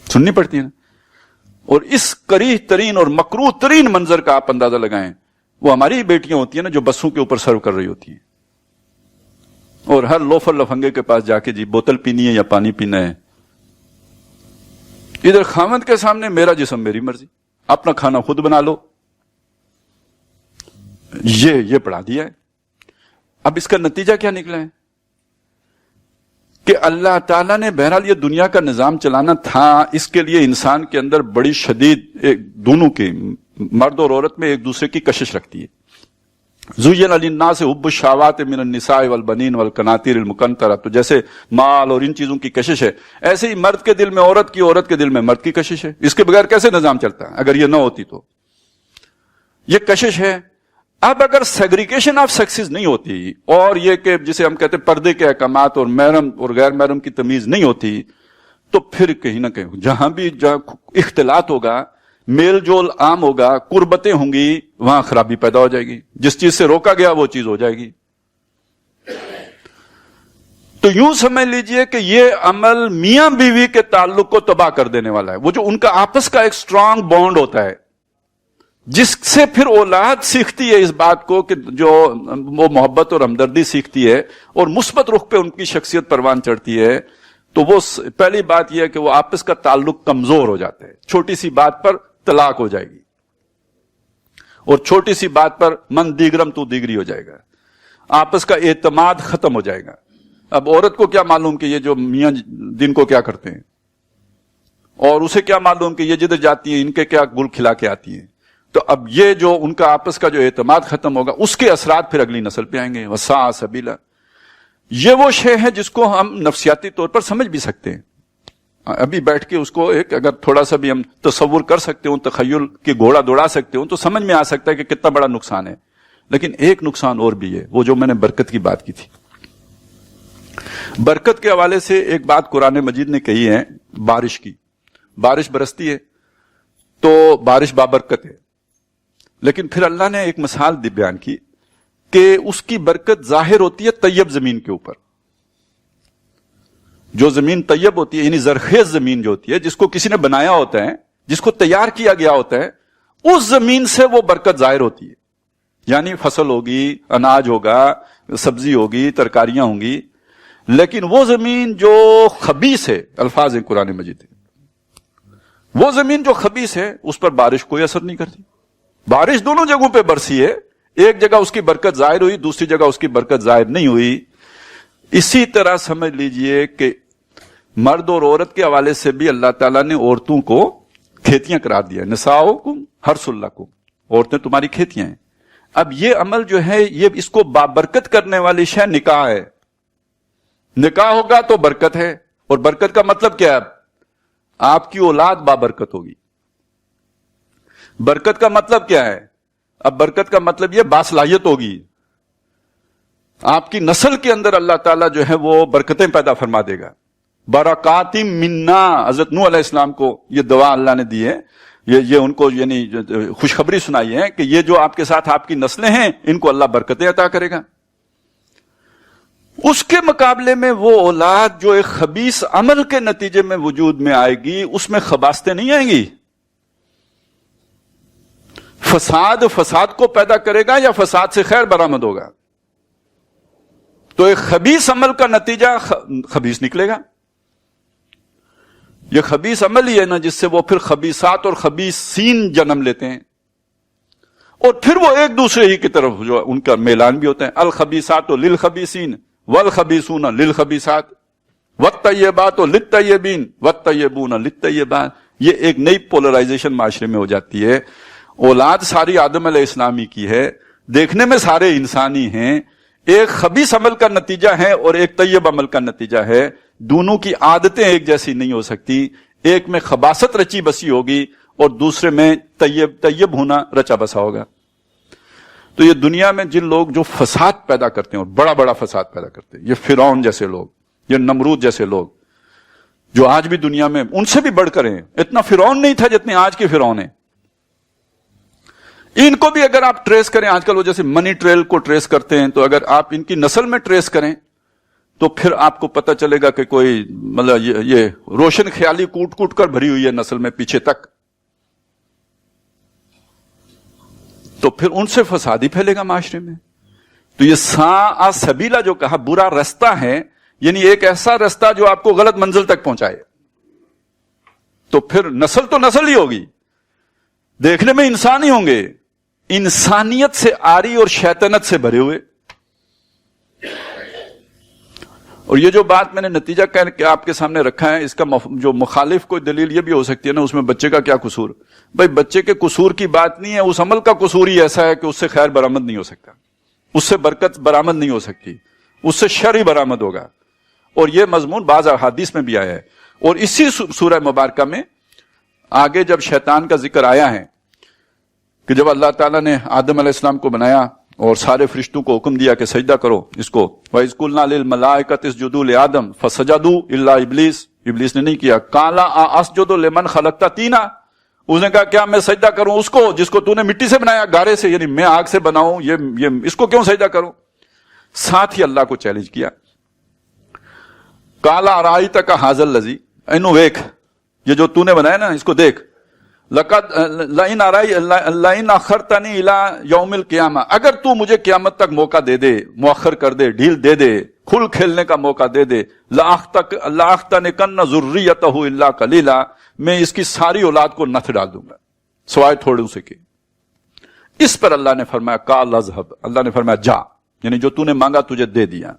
سننی پڑتی ہے نا. اور اس کریہ ترین اور مکروہ ترین منظر کا آپ اندازہ لگائیں، وہ ہماری بیٹیاں ہوتی ہیں نا جو بسوں کے اوپر سرو کر رہی ہوتی ہیں، اور ہر لوفر لفنگے کے پاس جا کے جی بوتل پینی ہے یا پانی پینا ہے. ادھر خاوند کے سامنے میرا جسم میری مرضی، اپنا کھانا خود بنا لو. یہ پڑھا دیا ہے. اب اس کا نتیجہ کیا نکلا ہے کہ اللہ تعالیٰ نے بہرحال یہ دنیا کا نظام چلانا تھا، اس کے لیے انسان کے اندر بڑی شدید دونوں کے مرد اور عورت میں ایک دوسرے کی کشش رکھتی ہے. زُيِّنَ لِلنَّاسِ حُبُّ الشَّهَوَاتِ مِنَ النِّسَاءِ وَالْبَنِينَ وَالْقَنَاطِيرِ الْمُقَنطَرَةِ. تو جیسے مال اور ان چیزوں کی کشش ہے، ایسے ہی مرد کے دل میں عورت کی، عورت کے دل میں مرد کی کشش ہے. اس کے بغیر کیسے نظام چلتا ہے اگر یہ نہ ہوتی تو؟ یہ کشش ہے. اب اگر سیگریگیشن آف سیکسز نہیں ہوتی اور یہ کہ جسے ہم کہتے ہیں پردے کے احکامات اور محرم اور غیر محرم کی تمیز نہیں ہوتی، تو پھر کہیں نہ کہیں جہاں اختلاط ہوگا، میل جول عام ہوگا، قربتیں ہوں گی، وہاں خرابی پیدا ہو جائے گی. جس چیز سے روکا گیا وہ چیز ہو جائے گی. تو یوں سمجھ لیجئے کہ یہ عمل میاں بیوی کے تعلق کو تباہ کر دینے والا ہے. وہ جو ان کا آپس کا ایک سٹرانگ بانڈ ہوتا ہے، جس سے پھر اولاد سیکھتی ہے اس بات کو کہ جو وہ محبت اور ہمدردی سیکھتی ہے اور مثبت رخ پہ ان کی شخصیت پروان چڑھتی ہے، تو وہ پہلی بات یہ ہے کہ وہ آپس کا تعلق کمزور ہو جاتا ہے. چھوٹی سی بات پر طلاق ہو جائے گی اور چھوٹی سی بات پر من دیگرم تو دیگری ہو جائے گا. آپس کا اعتماد ختم ہو جائے گا. اب عورت کو کیا معلوم کہ یہ جو میاں دن کو کیا کرتے ہیں، اور اسے کیا معلوم کہ یہ جدھر جاتی ہیں ان کے کیا گل کھلا کے آتی ہیں. تو اب یہ جو ان کا آپس کا جو اعتماد ختم ہوگا، اس کے اثرات پھر اگلی نسل پہ آئیں گے. وساء سبیلا. یہ وہ شے ہے جس کو ہم نفسیاتی طور پر سمجھ بھی سکتے ہیں. ابھی بیٹھ کے اس کو ایک اگر تھوڑا سا بھی ہم تصور کر سکتے ہوں، تخیل کے گھوڑا دوڑا سکتے ہوں، تو سمجھ میں آ سکتا ہے کہ کتنا بڑا نقصان ہے. لیکن ایک نقصان اور بھی ہے، وہ جو میں نے برکت کی بات کی تھی. برکت کے حوالے سے ایک بات قرآن مجید نے کہی ہے بارش کی. بارش برستی ہے تو بارش بابرکت ہے، لیکن پھر اللہ نے ایک مثال بیان کی کہ اس کی برکت ظاہر ہوتی ہے طیب زمین کے اوپر. جو زمین طیب ہوتی ہے، یعنی زرخیز زمین جو ہوتی ہے، جس کو کسی نے بنایا ہوتا ہے، جس کو تیار کیا گیا ہوتا ہے، اس زمین سے وہ برکت ظاہر ہوتی ہے. یعنی فصل ہوگی، اناج ہوگا، سبزی ہوگی، ترکاریاں ہوں گی. لیکن وہ زمین جو خبیث ہے، الفاظ ہیں قرآن مجید، وہ زمین جو خبیث ہے اس پر بارش کوئی اثر نہیں کرتی. بارش دونوں جگہوں پہ برسی ہے، ایک جگہ اس کی برکت ظاہر ہوئی، دوسری جگہ اس کی برکت ظاہر نہیں ہوئی. اسی طرح سمجھ لیجئے کہ مرد اور عورت کے حوالے سے بھی اللہ تعالیٰ نے عورتوں کو کھیتیاں قرار دیا. نساؤکم حرث لکم، عورتیں تمہاری کھیتیاں ہیں. اب یہ عمل جو ہے، یہ اس کو بابرکت کرنے والی شے نکاح ہے. نکاح ہوگا تو برکت ہے، اور برکت کا مطلب کیا ہے؟ آپ کی اولاد بابرکت ہوگی. برکت کا مطلب کیا ہے؟ اب برکت کا مطلب یہ باصلاحیت ہوگی. آپ کی نسل کے اندر اللہ تعالیٰ جو ہے وہ برکتیں پیدا فرما دے گا. برکات منا، حضرت نوح علیہ السلام کو یہ دعا اللہ نے دی ہے، یہ ان کو یعنی خوشخبری سنائی ہے کہ یہ جو آپ کے ساتھ آپ کی نسلیں ہیں، ان کو اللہ برکتیں عطا کرے گا. اس کے مقابلے میں وہ اولاد جو ایک خبیث عمل کے نتیجے میں وجود میں آئے گی، اس میں خباستیں نہیں آئیں گی. فساد کو پیدا کرے گا یا فساد سے خیر برآمد ہوگا؟ تو ایک خبیث عمل کا نتیجہ خبیث نکلے گا. یہ خبیث عمل ہی ہے نا جس سے وہ پھر خبیثات اور خبیثین جنم لیتے ہیں، اور پھر وہ ایک دوسرے ہی کی طرف جو ان کا میلان بھی ہوتا ہے. الخبیثات للخبیثین والخبیثون للخبیثات والطیبات للطیبین والطیبون للطیبات. یہ ایک نئی پولرائزیشن معاشرے میں ہو جاتی ہے. اولاد ساری آدم علیہ السلامی کی ہے، دیکھنے میں سارے انسانی ہیں، ایک خبیث عمل کا نتیجہ ہے اور ایک طیب عمل کا نتیجہ ہے. دونوں کی عادتیں ایک جیسی نہیں ہو سکتی. ایک میں خباثت رچی بسی ہوگی اور دوسرے میں طیب ہونا رچا بسا ہوگا. تو یہ دنیا میں جن لوگ جو فساد پیدا کرتے ہیں اور بڑا بڑا فساد پیدا کرتے ہیں، یہ فرعون جیسے لوگ، یہ نمرود جیسے لوگ جو آج بھی دنیا میں ان سے بھی بڑھ کر ہیں. اتنا فرعون نہیں تھا جتنے آج کے فرعون ہیں. ان کو بھی اگر آپ ٹریس کریں، آج کل وہ جیسے منی ٹریل کو ٹریس کرتے ہیں، تو اگر آپ ان کی نسل میں ٹریس کریں تو پھر آپ کو پتہ چلے گا کہ کوئی مطلب یہ روشن خیالی کوٹ کوٹ کر بھری ہوئی ہے نسل میں پیچھے تک. تو پھر ان سے فساد ہی پھیلے گا معاشرے میں. تو یہ ساء سبیلا جو کہا، برا رستہ ہے، یعنی ایک ایسا رستہ جو آپ کو غلط منزل تک پہنچائے. تو پھر نسل تو نسل ہی ہوگی، دیکھنے میں انسان ہی ہوں گے، انسانیت سے آری اور شیطنت سے بھرے ہوئے. اور یہ جو بات میں نے نتیجہ کہہ کے آپ کے سامنے رکھا ہے، اس کا جو مخالف کوئی دلیل یہ بھی ہو سکتی ہے نا، اس میں بچے کا کیا قصور؟ بھائی بچے کے قصور کی بات نہیں ہے، اس عمل کا قصور ہی ایسا ہے کہ اس سے خیر برآمد نہیں ہو سکتا، اس سے برکت برآمد نہیں ہو سکتی، اس سے شر ہی برآمد ہوگا. اور یہ مضمون بعض احادیث میں بھی آیا ہے. اور اسی سورہ مبارکہ میں آگے جب شیطان کا ذکر آیا ہے کہ جب اللہ تعالیٰ نے آدم علیہ السلام کو بنایا اور سارے فرشتوں کو حکم دیا کہ سجدہ کرو اس کو، وَإِذْ قُلْنَا لِلْمَلَائِكَةِ اسْجُدُوا لِآدَمَ فَسَجَدُوا إِلَّا ابلیس نے نہیں کیا. قَالَ أَسْجُدُ لِمَنْ خَلَقْتَ طِينًا، اس نے کہا کیا میں سجدہ کروں اس کو جس کو تو نے مٹی سے بنایا، گارے سے، یعنی میں آگ سے بناؤں، یہ اس کو کیوں سجدہ کروں؟ ساتھ ہی اللہ کو چیلنج کیا. قَالَ أَرَأَيْتَكَ هَذَا الَّذِي، اینو ویکھ، یہ جو تو نے بنایا نا اس کو دیکھ. لَئِنْ أَخَّرْتَنِي إِلَىٰ يَوْمِ الْقِيَامَةِ، اگر تو مجھے قیامت تک موقع دے دے، مؤخر کر دے، ڈھیل دے دے، کھل کھیلنے کا موقع دے دے، لَأَخْتَنِكَنَّ ذُرِّيَّتَهُ إِلَّا قَلِيلًا، میں اس کی ساری اولاد کو نتھ ڈال دوں گا سوائے تھوڑے سے کے. اس پر اللہ نے فرمایا قَالَ اذْهَبْ، اللہ نے فرمایا جا، یعنی جو تو نے مانگا تجھے دے دیا.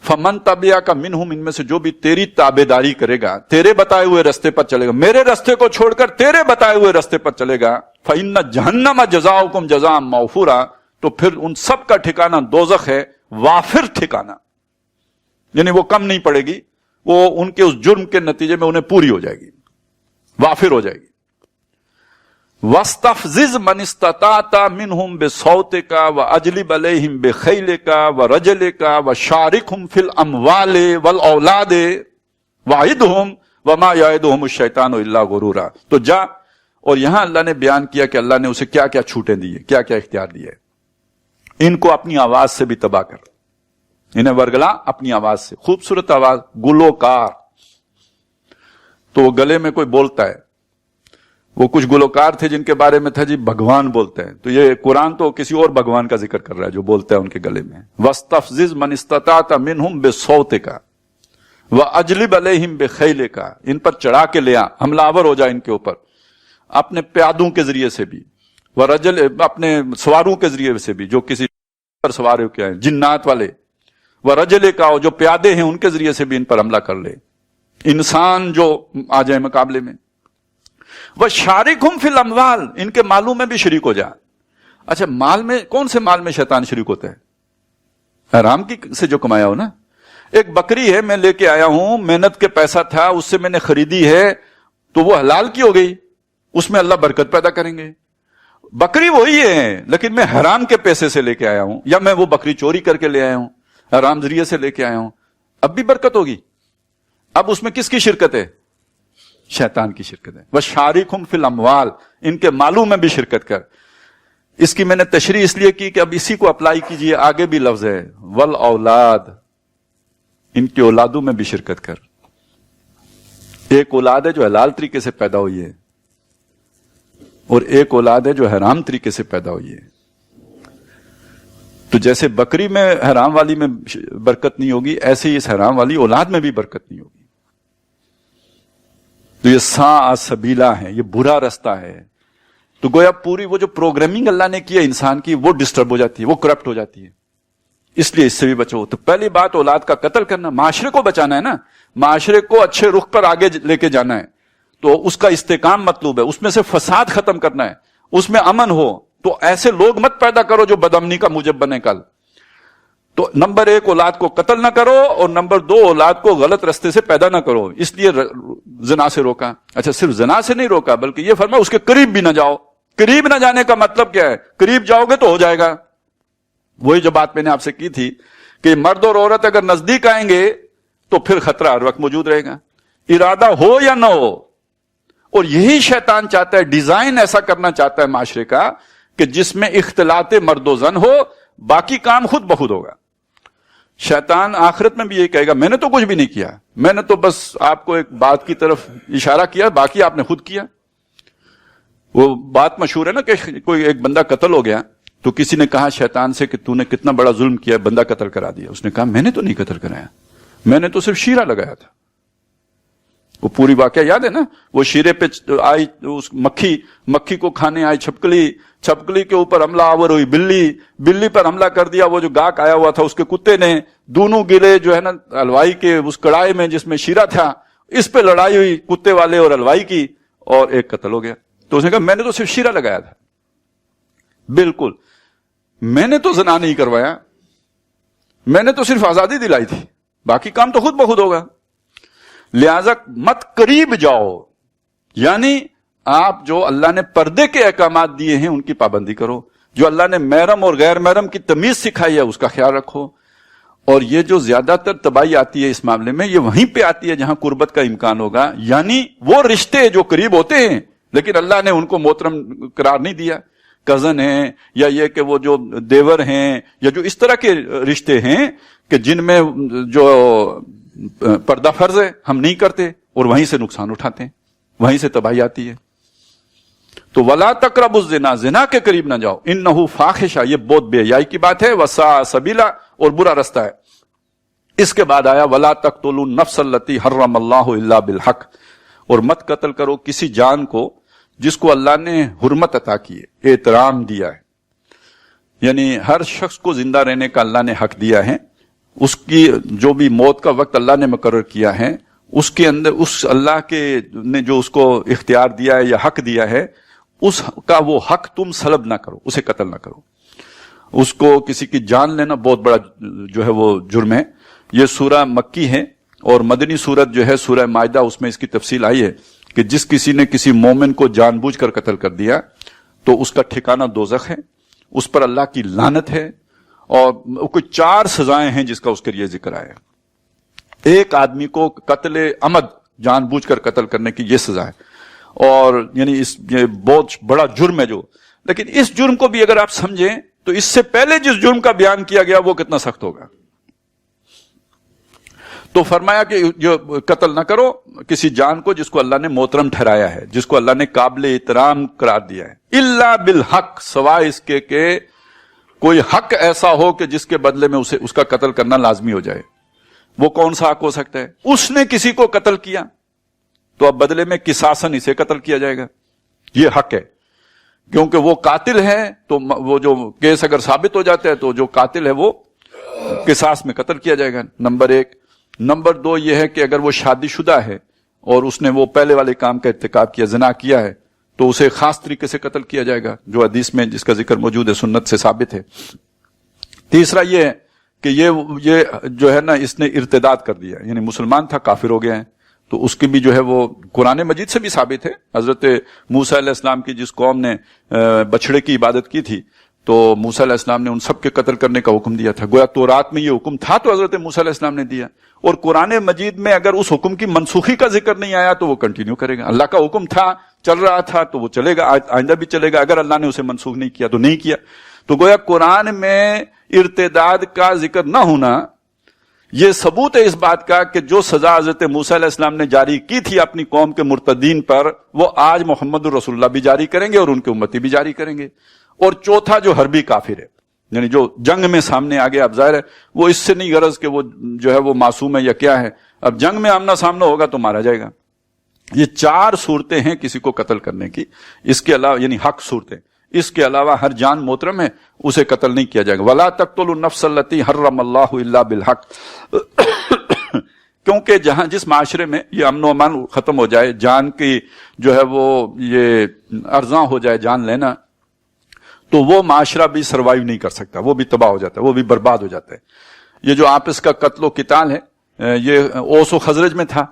فمن تبعک منہم، ان میں سے جو بھی تیری تابعداری کرے گا، تیرے بتائے ہوئے رستے پر چلے گا، میرے رستے کو چھوڑ کر تیرے بتائے ہوئے رستے پر چلے گا، فإن جہنم جزاؤکم جزاء موفورا، تو پھر ان سب کا ٹھکانہ دوزخ ہے، وافر ٹھکانہ، یعنی وہ کم نہیں پڑے گی، وہ ان کے اس جرم کے نتیجے میں انہیں پوری ہو جائے گی، وافر ہو جائے گی۔ وَاسْتَفْزِزْ مَنِ اسْتَطَعْتَ مِنْهُمْ بِصَوْتِكَ وَأَجْلِبْ عَلَيْهِمْ بِخَيْلِكَ وَرَجْلِكَ وَشَارِكْهُمْ فِي الْأَمْوَالِ وَالْأَوْلَادِ وَعِدْهُمْ وَمَا يَعِدُهُمُ الشَّيْطَانُ إِلَّا غُرُورًا۔ تو جا، اور یہاں اللہ نے بیان کیا کہ اللہ نے اسے کیا کیا چھوٹیں دی ہے، کیا کیا اختیار دیے۔ ان کو اپنی آواز سے بھی تباہ کر، انہیں ورگلا اپنی آواز سے، خوبصورت آواز، گلوکار۔ تو وہ گلے میں کوئی بولتا ہے، وہ کچھ گلوکار تھے جن کے بارے میں تھا جی بھگوان بولتے ہیں، تو یہ قرآن تو کسی اور بھگوان کا ذکر کر رہا ہے جو بولتا ہے ان کے گلے میں۔ وَاسْتَفْزِزْ مَنِ اسْتَطَعْتَ مِنْهُمْ بِصَوْتِكَ وَأَجْلِبْ عَلَيْهِمْ بِخَيْلِكَ، ان پر چڑھا کے لیا، حملہ آور ہو جائے ان کے اوپر، اپنے پیادوں کے ذریعے سے بھی، ورجل، اپنے سواروں کے ذریعے سے بھی جو کسی پر سوار ہو کے آئے، جنات والے، ورجل کا، جو پیادے ہیں ان کے ذریعے سے بھی ان پر حملہ کر لے، انسان جو آ جائے مقابلے میں۔ وَشَارِكْهُمْ فِي الْأَمْوَالِ، ان کے مالوں میں بھی شریک ہو جا۔ اچھا، مال میں کون سے مال میں شیطان شریک ہوتا ہے؟ حرام کی سے جو کمایا ہو نا۔ ایک بکری ہے، میں لے کے آیا ہوں، محنت کے پیسہ تھا، اس سے میں نے خریدی ہے، تو وہ حلال کی ہو گئی، اس میں اللہ برکت پیدا کریں گے۔ بکری وہی ہے لیکن میں حرام کے پیسے سے لے کے آیا ہوں، یا میں وہ بکری چوری کر کے لے آیا ہوں، حرام ذریعے سے لے کے آیا ہوں، اب بھی برکت ہوگی۔ اب اس میں کس کی شرکت ہے؟ شیطان کی شرکت ہے۔ وَشَارِكْهُمْ فِي الْأَمْوَالِ، ان کے مالوں میں بھی شرکت کر۔ اس کی میں نے تشریح اس لیے کی کہ اب اسی کو اپلائی کیجئے، آگے بھی لفظ ہے وَالْأَوْلَادِ، ان کی اولادوں میں بھی شرکت کر۔ ایک اولاد ہے جو حلال طریقے سے پیدا ہوئی ہے، اور ایک اولاد ہے جو حرام طریقے سے پیدا ہوئی ہے۔ تو جیسے بکری میں حرام والی میں برکت نہیں ہوگی، ایسے ہی اس حرام والی اولاد میں بھی برکت نہیں ہوگی۔ تو یہ ساء سبیلا ہے، یہ برا رستہ ہے۔ تو گویا پوری وہ جو پروگرامنگ اللہ نے کی ہے انسان کی، وہ ڈسٹرب ہو جاتی ہے، وہ کرپٹ ہو جاتی ہے۔ اس لیے اس سے بھی بچو۔ تو پہلی بات اولاد کا قتل کرنا، معاشرے کو بچانا ہے نا، معاشرے کو اچھے رخ پر آگے لے کے جانا ہے، تو اس کا استحکام مطلوب ہے، اس میں سے فساد ختم کرنا ہے، اس میں امن ہو۔ تو ایسے لوگ مت پیدا کرو جو بدامنی کا موجب بنے کل۔ تو نمبر ایک، اولاد کو قتل نہ کرو، اور نمبر دو، اولاد کو غلط رستے سے پیدا نہ کرو۔ اس لیے زنا سے روکا۔ اچھا، صرف زنا سے نہیں روکا بلکہ یہ فرمایا اس کے قریب بھی نہ جاؤ۔ قریب نہ جانے کا مطلب کیا ہے؟ قریب جاؤ گے تو ہو جائے گا۔ وہی جو بات میں نے آپ سے کی تھی کہ مرد اور عورت اگر نزدیک آئیں گے تو پھر خطرہ ہر وقت موجود رہے گا، ارادہ ہو یا نہ ہو۔ اور یہی شیطان چاہتا ہے، ڈیزائن ایسا کرنا چاہتا ہے معاشرے کا کہ جس میں اختلاط مرد و زن ہو، باقی کام خود بخود ہوگا۔ شیطان آخرت میں بھی یہ کہے گا میں نے تو کچھ بھی نہیں کیا، میں نے تو بس آپ کو ایک بات کی طرف اشارہ کیا، باقی آپ نے خود کیا۔ وہ بات مشہور ہے نا کہ کوئی ایک بندہ قتل ہو گیا تو کسی نے کہا شیطان سے کہ تو نے کتنا بڑا ظلم کیا، بندہ قتل کرا دیا۔ اس نے کہا میں نے تو نہیں قتل کرایا، میں نے تو صرف شیرہ لگایا تھا۔ وہ پوری واقعہ یاد ہے نا، وہ شیرے پہ آئی، اس مکھی کو کھانے آئی چھپکلی کے اوپر حملہ آور ہوئی بلی پر حملہ کر دیا۔ وہ جو گاہک آیا ہوا تھا اس کے کتے نے دونوں گرے جو ہے نا حلوائی کے اس کڑائی میں جس میں شیرہ تھا، اس پہ لڑائی ہوئی کتے والے اور حلوائی کی، اور ایک قتل ہو گیا۔ تو اس نے کہا میں نے تو صرف شیرہ لگایا تھا، بالکل میں نے تو زنا نہیں کروایا، میں نے تو صرف آزادی دلائی تھی، باقی کام تو خود بخود ہوگا۔ لہذا مت قریب جاؤ، یعنی آپ جو اللہ نے پردے کے احکامات دیے ہیں ان کی پابندی کرو، جو اللہ نے محرم اور غیر محرم کی تمیز سکھائی ہے اس کا خیال رکھو۔ اور یہ جو زیادہ تر تباہی آتی ہے اس معاملے میں، یہ وہیں پہ آتی ہے جہاں قربت کا امکان ہوگا، یعنی وہ رشتے جو قریب ہوتے ہیں لیکن اللہ نے ان کو محترم قرار نہیں دیا، کزن ہیں، یا یہ کہ وہ جو دیور ہیں، یا جو اس طرح کے رشتے ہیں کہ جن میں جو پردہ فرض ہے ہم نہیں کرتے، اور وہیں سے نقصان اٹھاتے ہیں، وہیں سے تباہی آتی ہے۔ تو ولا تقربوا الزنا، زنا کے قریب نہ جاؤ، انہ فاحشہ، یہ بہت بے حیائی کی بات ہے، وساء سبیلا، اور برا رستہ ہے۔ اس کے بعد آیا ولا تقتلوا النفس التي حرم اللہ الا بالحق، اور مت قتل کرو کسی جان کو جس کو اللہ نے حرمت عطا کی ہے، احترام دیا ہے، یعنی ہر شخص کو زندہ رہنے کا اللہ نے حق دیا ہے۔ اس کی جو بھی موت کا وقت اللہ نے مقرر کیا ہے، اس کے اندر اس اللہ کے نے جو اس کو اختیار دیا ہے یا حق دیا ہے، اس کا وہ حق تم سلب نہ کرو، اسے قتل نہ کرو۔ اس کو کسی کی جان لینا بہت بڑا جو ہے وہ جرم ہے۔ یہ سورہ مکی ہے، اور مدنی صورت جو ہے سورہ مائدہ، اس میں اس کی تفصیل آئی ہے کہ جس کسی نے کسی مومن کو جان بوجھ کر قتل کر دیا تو اس کا ٹھکانہ دوزخ ہے، اس پر اللہ کی لعنت ہے، اور کوئی 4 سزائیں ہیں جس کا اس کے لیے ذکر آیا ہے۔ ایک آدمی کو قتل عمد، جان بوجھ کر قتل کرنے کی یہ سزا ہے، اور یعنی یہ بہت بڑا جرم ہے جو، لیکن اس جرم کو بھی اگر آپ سمجھیں تو اس سے پہلے جس جرم کا بیان کیا گیا وہ کتنا سخت ہوگا۔ تو فرمایا کہ جو قتل نہ کرو کسی جان کو جس کو اللہ نے محترم ٹھہرایا ہے، جس کو اللہ نے قابل احترام قرار دیا ہے، الا بالحق، سوائے اس کے کہ کوئی حق ایسا ہو کہ جس کے بدلے میں اس کا قتل کرنا لازمی ہو جائے۔ وہ کون سا حق ہو سکتا ہے؟ اس نے کسی کو قتل کیا تو اب بدلے میں قصاصاً اسے قتل کیا جائے گا، یہ حق ہے، کیونکہ وہ قاتل ہے تو وہ جو کیس اگر ثابت ہو جاتا ہے تو جو قاتل ہے وہ قصاص میں قتل کیا جائے گا، نمبر 1۔ نمبر 2 یہ ہے کہ اگر وہ شادی شدہ ہے اور اس نے وہ پہلے والے کام کا ارتکاب کیا، زنا کیا ہے، تو اسے خاص طریقے سے قتل کیا جائے گا، جو حدیث میں جس کا ذکر موجود ہے، سنت سے ثابت ہے۔ تیسرا یہ ہے کہ یہ جو ہے نا اس نے ارتداد کر دیا، یعنی مسلمان تھا کافر ہو گیا ہے، تو اس کی بھی جو ہے وہ قرآن مجید سے بھی ثابت ہے۔ حضرت موسیٰ علیہ السلام کی جس قوم نے بچڑے کی عبادت کی تھی تو موسیٰ علیہ السلام نے ان سب کے قتل کرنے کا حکم دیا تھا، گویا تورات میں یہ حکم تھا تو حضرت موسیٰ علیہ السلام نے دیا، اور قرآن مجید میں اگر اس حکم کی منسوخی کا ذکر نہیں آیا تو وہ کنٹینیو کرے گا۔ اللہ کا حکم تھا، چل رہا تھا تو وہ چلے گا، آئندہ بھی چلے گا، اگر اللہ نے اسے منسوخ نہیں کیا تو نہیں کیا۔ تو گویا قرآن میں ارتداد کا ذکر نہ ہونا یہ ثبوت ہے اس بات کا کہ جو سزا حضرت موسیٰ علیہ السلام نے جاری کی تھی اپنی قوم کے مرتدین پر، وہ آج محمد الرسول اللہ بھی جاری کریں گے اور ان کے امتی بھی جاری کریں گے۔ اور چوتھا جو حربی کافر ہے، یعنی جو جنگ میں سامنے آگے، اب ظاہر ہے وہ اس سے نہیں غرض کہ وہ جو ہے وہ معصوم ہے یا کیا ہے، اب جنگ میں آمنا سامنا ہوگا تو مارا جائے گا۔ یہ 4 صورتیں ہیں کسی کو قتل کرنے کی، اس کے علاوہ یعنی حق صورتیں، اس کے علاوہ ہر جان محترم ہے، اسے قتل نہیں کیا جائے گا۔ وَلَا تَقْتُلُوا النَّفْسَ الَّتِي حَرَّمَ اللَّهُ إِلَّا بِالْحَقِّ، کیونکہ جہاں جس معاشرے میں یہ امن و امان ختم ہو جائے، جان کی جو ہے وہ یہ ارزاں ہو جائے جان لینا، تو وہ معاشرہ بھی سروائیو نہیں کر سکتا، وہ بھی تباہ ہو جاتا ہے، وہ بھی برباد ہو جاتا ہے۔ یہ جو آپس کا قتل و قتال ہے یہ اوس و خزرج میں تھا،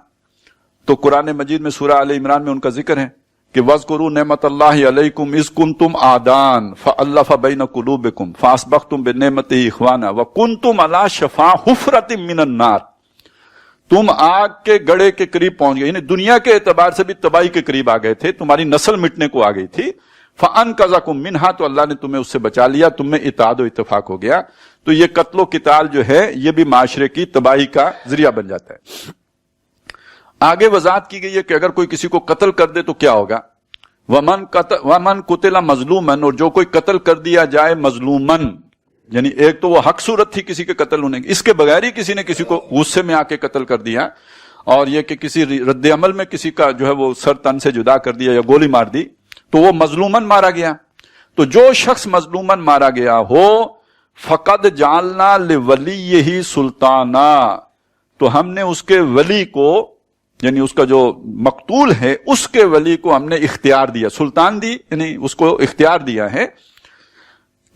تو قرآن مجید میں سورہ آل عمران میں ان کا ذکر ہے کہ وَاذْكُرُوا نِعْمَتَ اللَّهِ عَلَيْكُمْ إِذْ كُنْتُمْ أَعْدَاءً فَأَلَّفَ بَيْنَ قُلُوبِكُمْ فَأَصْبَحْتُمْ بِنِعْمَتِهِ إِخْوَانًا وَكُنْتُمْ عَلَى شَفَا حُفْرَةٍ مِّنَ النَّارِ، تم آگ کے گڑھے کے قریب پہنچ گئے، یعنی دنیا کے اعتبار سے بھی تباہی کے قریب آ گئے تھے، تمہاری نسل مٹنے کو آ گئی تھی، فَأَنْقَذَكُم مِّنْهَا، تو اللہ نے تمہیں اس سے بچا لیا، تم میں اتحاد و اتفاق ہو گیا۔ تو یہ قتل و قتال جو ہے یہ بھی معاشرے کی تباہی کا ذریعہ بن جاتا ہے۔ آگے وضاحت کی گئی ہے کہ اگر کوئی کسی کو قتل کر دے تو کیا ہوگا۔ وَمَنْ قُتِلَ مَظْلُومًا، اور جو کوئی قتل کر دیا جائے مظلومن، یعنی ایک تو وہ حق صورت تھی کسی کے قتل ہونے کی، اس کے بغیر ہی کسی نے کسی کو غصے میں آ کے قتل کر دیا، اور یہ کہ کسی رد عمل میں کسی کا جو ہے وہ سر تن سے جدا کر دیا یا گولی مار دی، تو وہ مظلومن مارا گیا۔ تو جو شخص مظلومن مارا گیا ہو، فقد جعلنا لولیہ سلطانا، تو ہم نے اس کے ولی کو، یعنی اس کا جو مقتول ہے اس کے ولی کو ہم نے اختیار دیا، سلطان دی یعنی اس کو اختیار دیا ہے،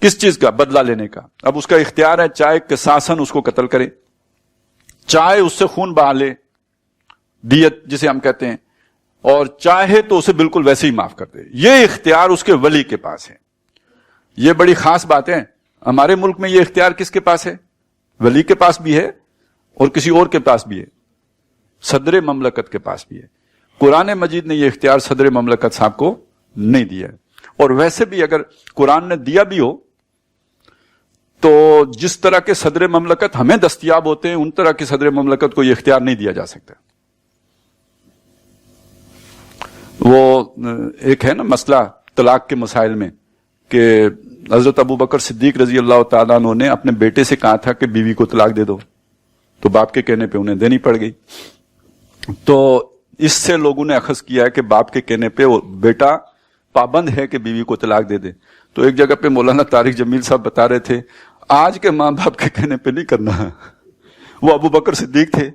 کس چیز کا؟ بدلہ لینے کا۔ اب اس کا اختیار ہے چاہے قصاصاً اس کو قتل کرے، چاہے اس سے خون بہا لے، دیت جسے ہم کہتے ہیں، اور چاہے تو اسے بالکل ویسے ہی معاف کر دے۔ یہ اختیار اس کے ولی کے پاس ہے۔ یہ بڑی خاص بات ہے، ہمارے ملک میں یہ اختیار کس کے پاس ہے؟ ولی کے پاس بھی ہے اور کسی اور کے پاس بھی ہے، صدر مملکت کے پاس بھی ہے۔ قرآن مجید نے یہ اختیار صدر مملکت صاحب کو نہیں دیا ہے، اور ویسے بھی اگر قرآن نے دیا بھی ہو تو جس طرح کے صدر مملکت ہمیں دستیاب ہوتے ہیں ان طرح کے صدر مملکت کو یہ اختیار نہیں دیا جا سکتا۔ وہ ایک ہے نا مسئلہ طلاق کے مسائل میں کہ حضرت ابو بکر صدیق رضی اللہ تعالیٰ عنہ نے اپنے بیٹے سے کہا تھا کہ بیوی کو طلاق دے دو، تو باپ کے کہنے پہ انہیں دینی پڑ گئی۔ تو اس سے لوگوں نے اخذ کیا ہے کہ باپ کے کہنے پہ بیٹا پابند ہے کہ بیوی کو طلاق دے دے۔ تو ایک جگہ پہ مولانا طارق جمیل صاحب بتا رہے تھے آج کے ماں باپ کے کہنے پہ نہیں کرنا، وہ ابو بکر صدیق تھے،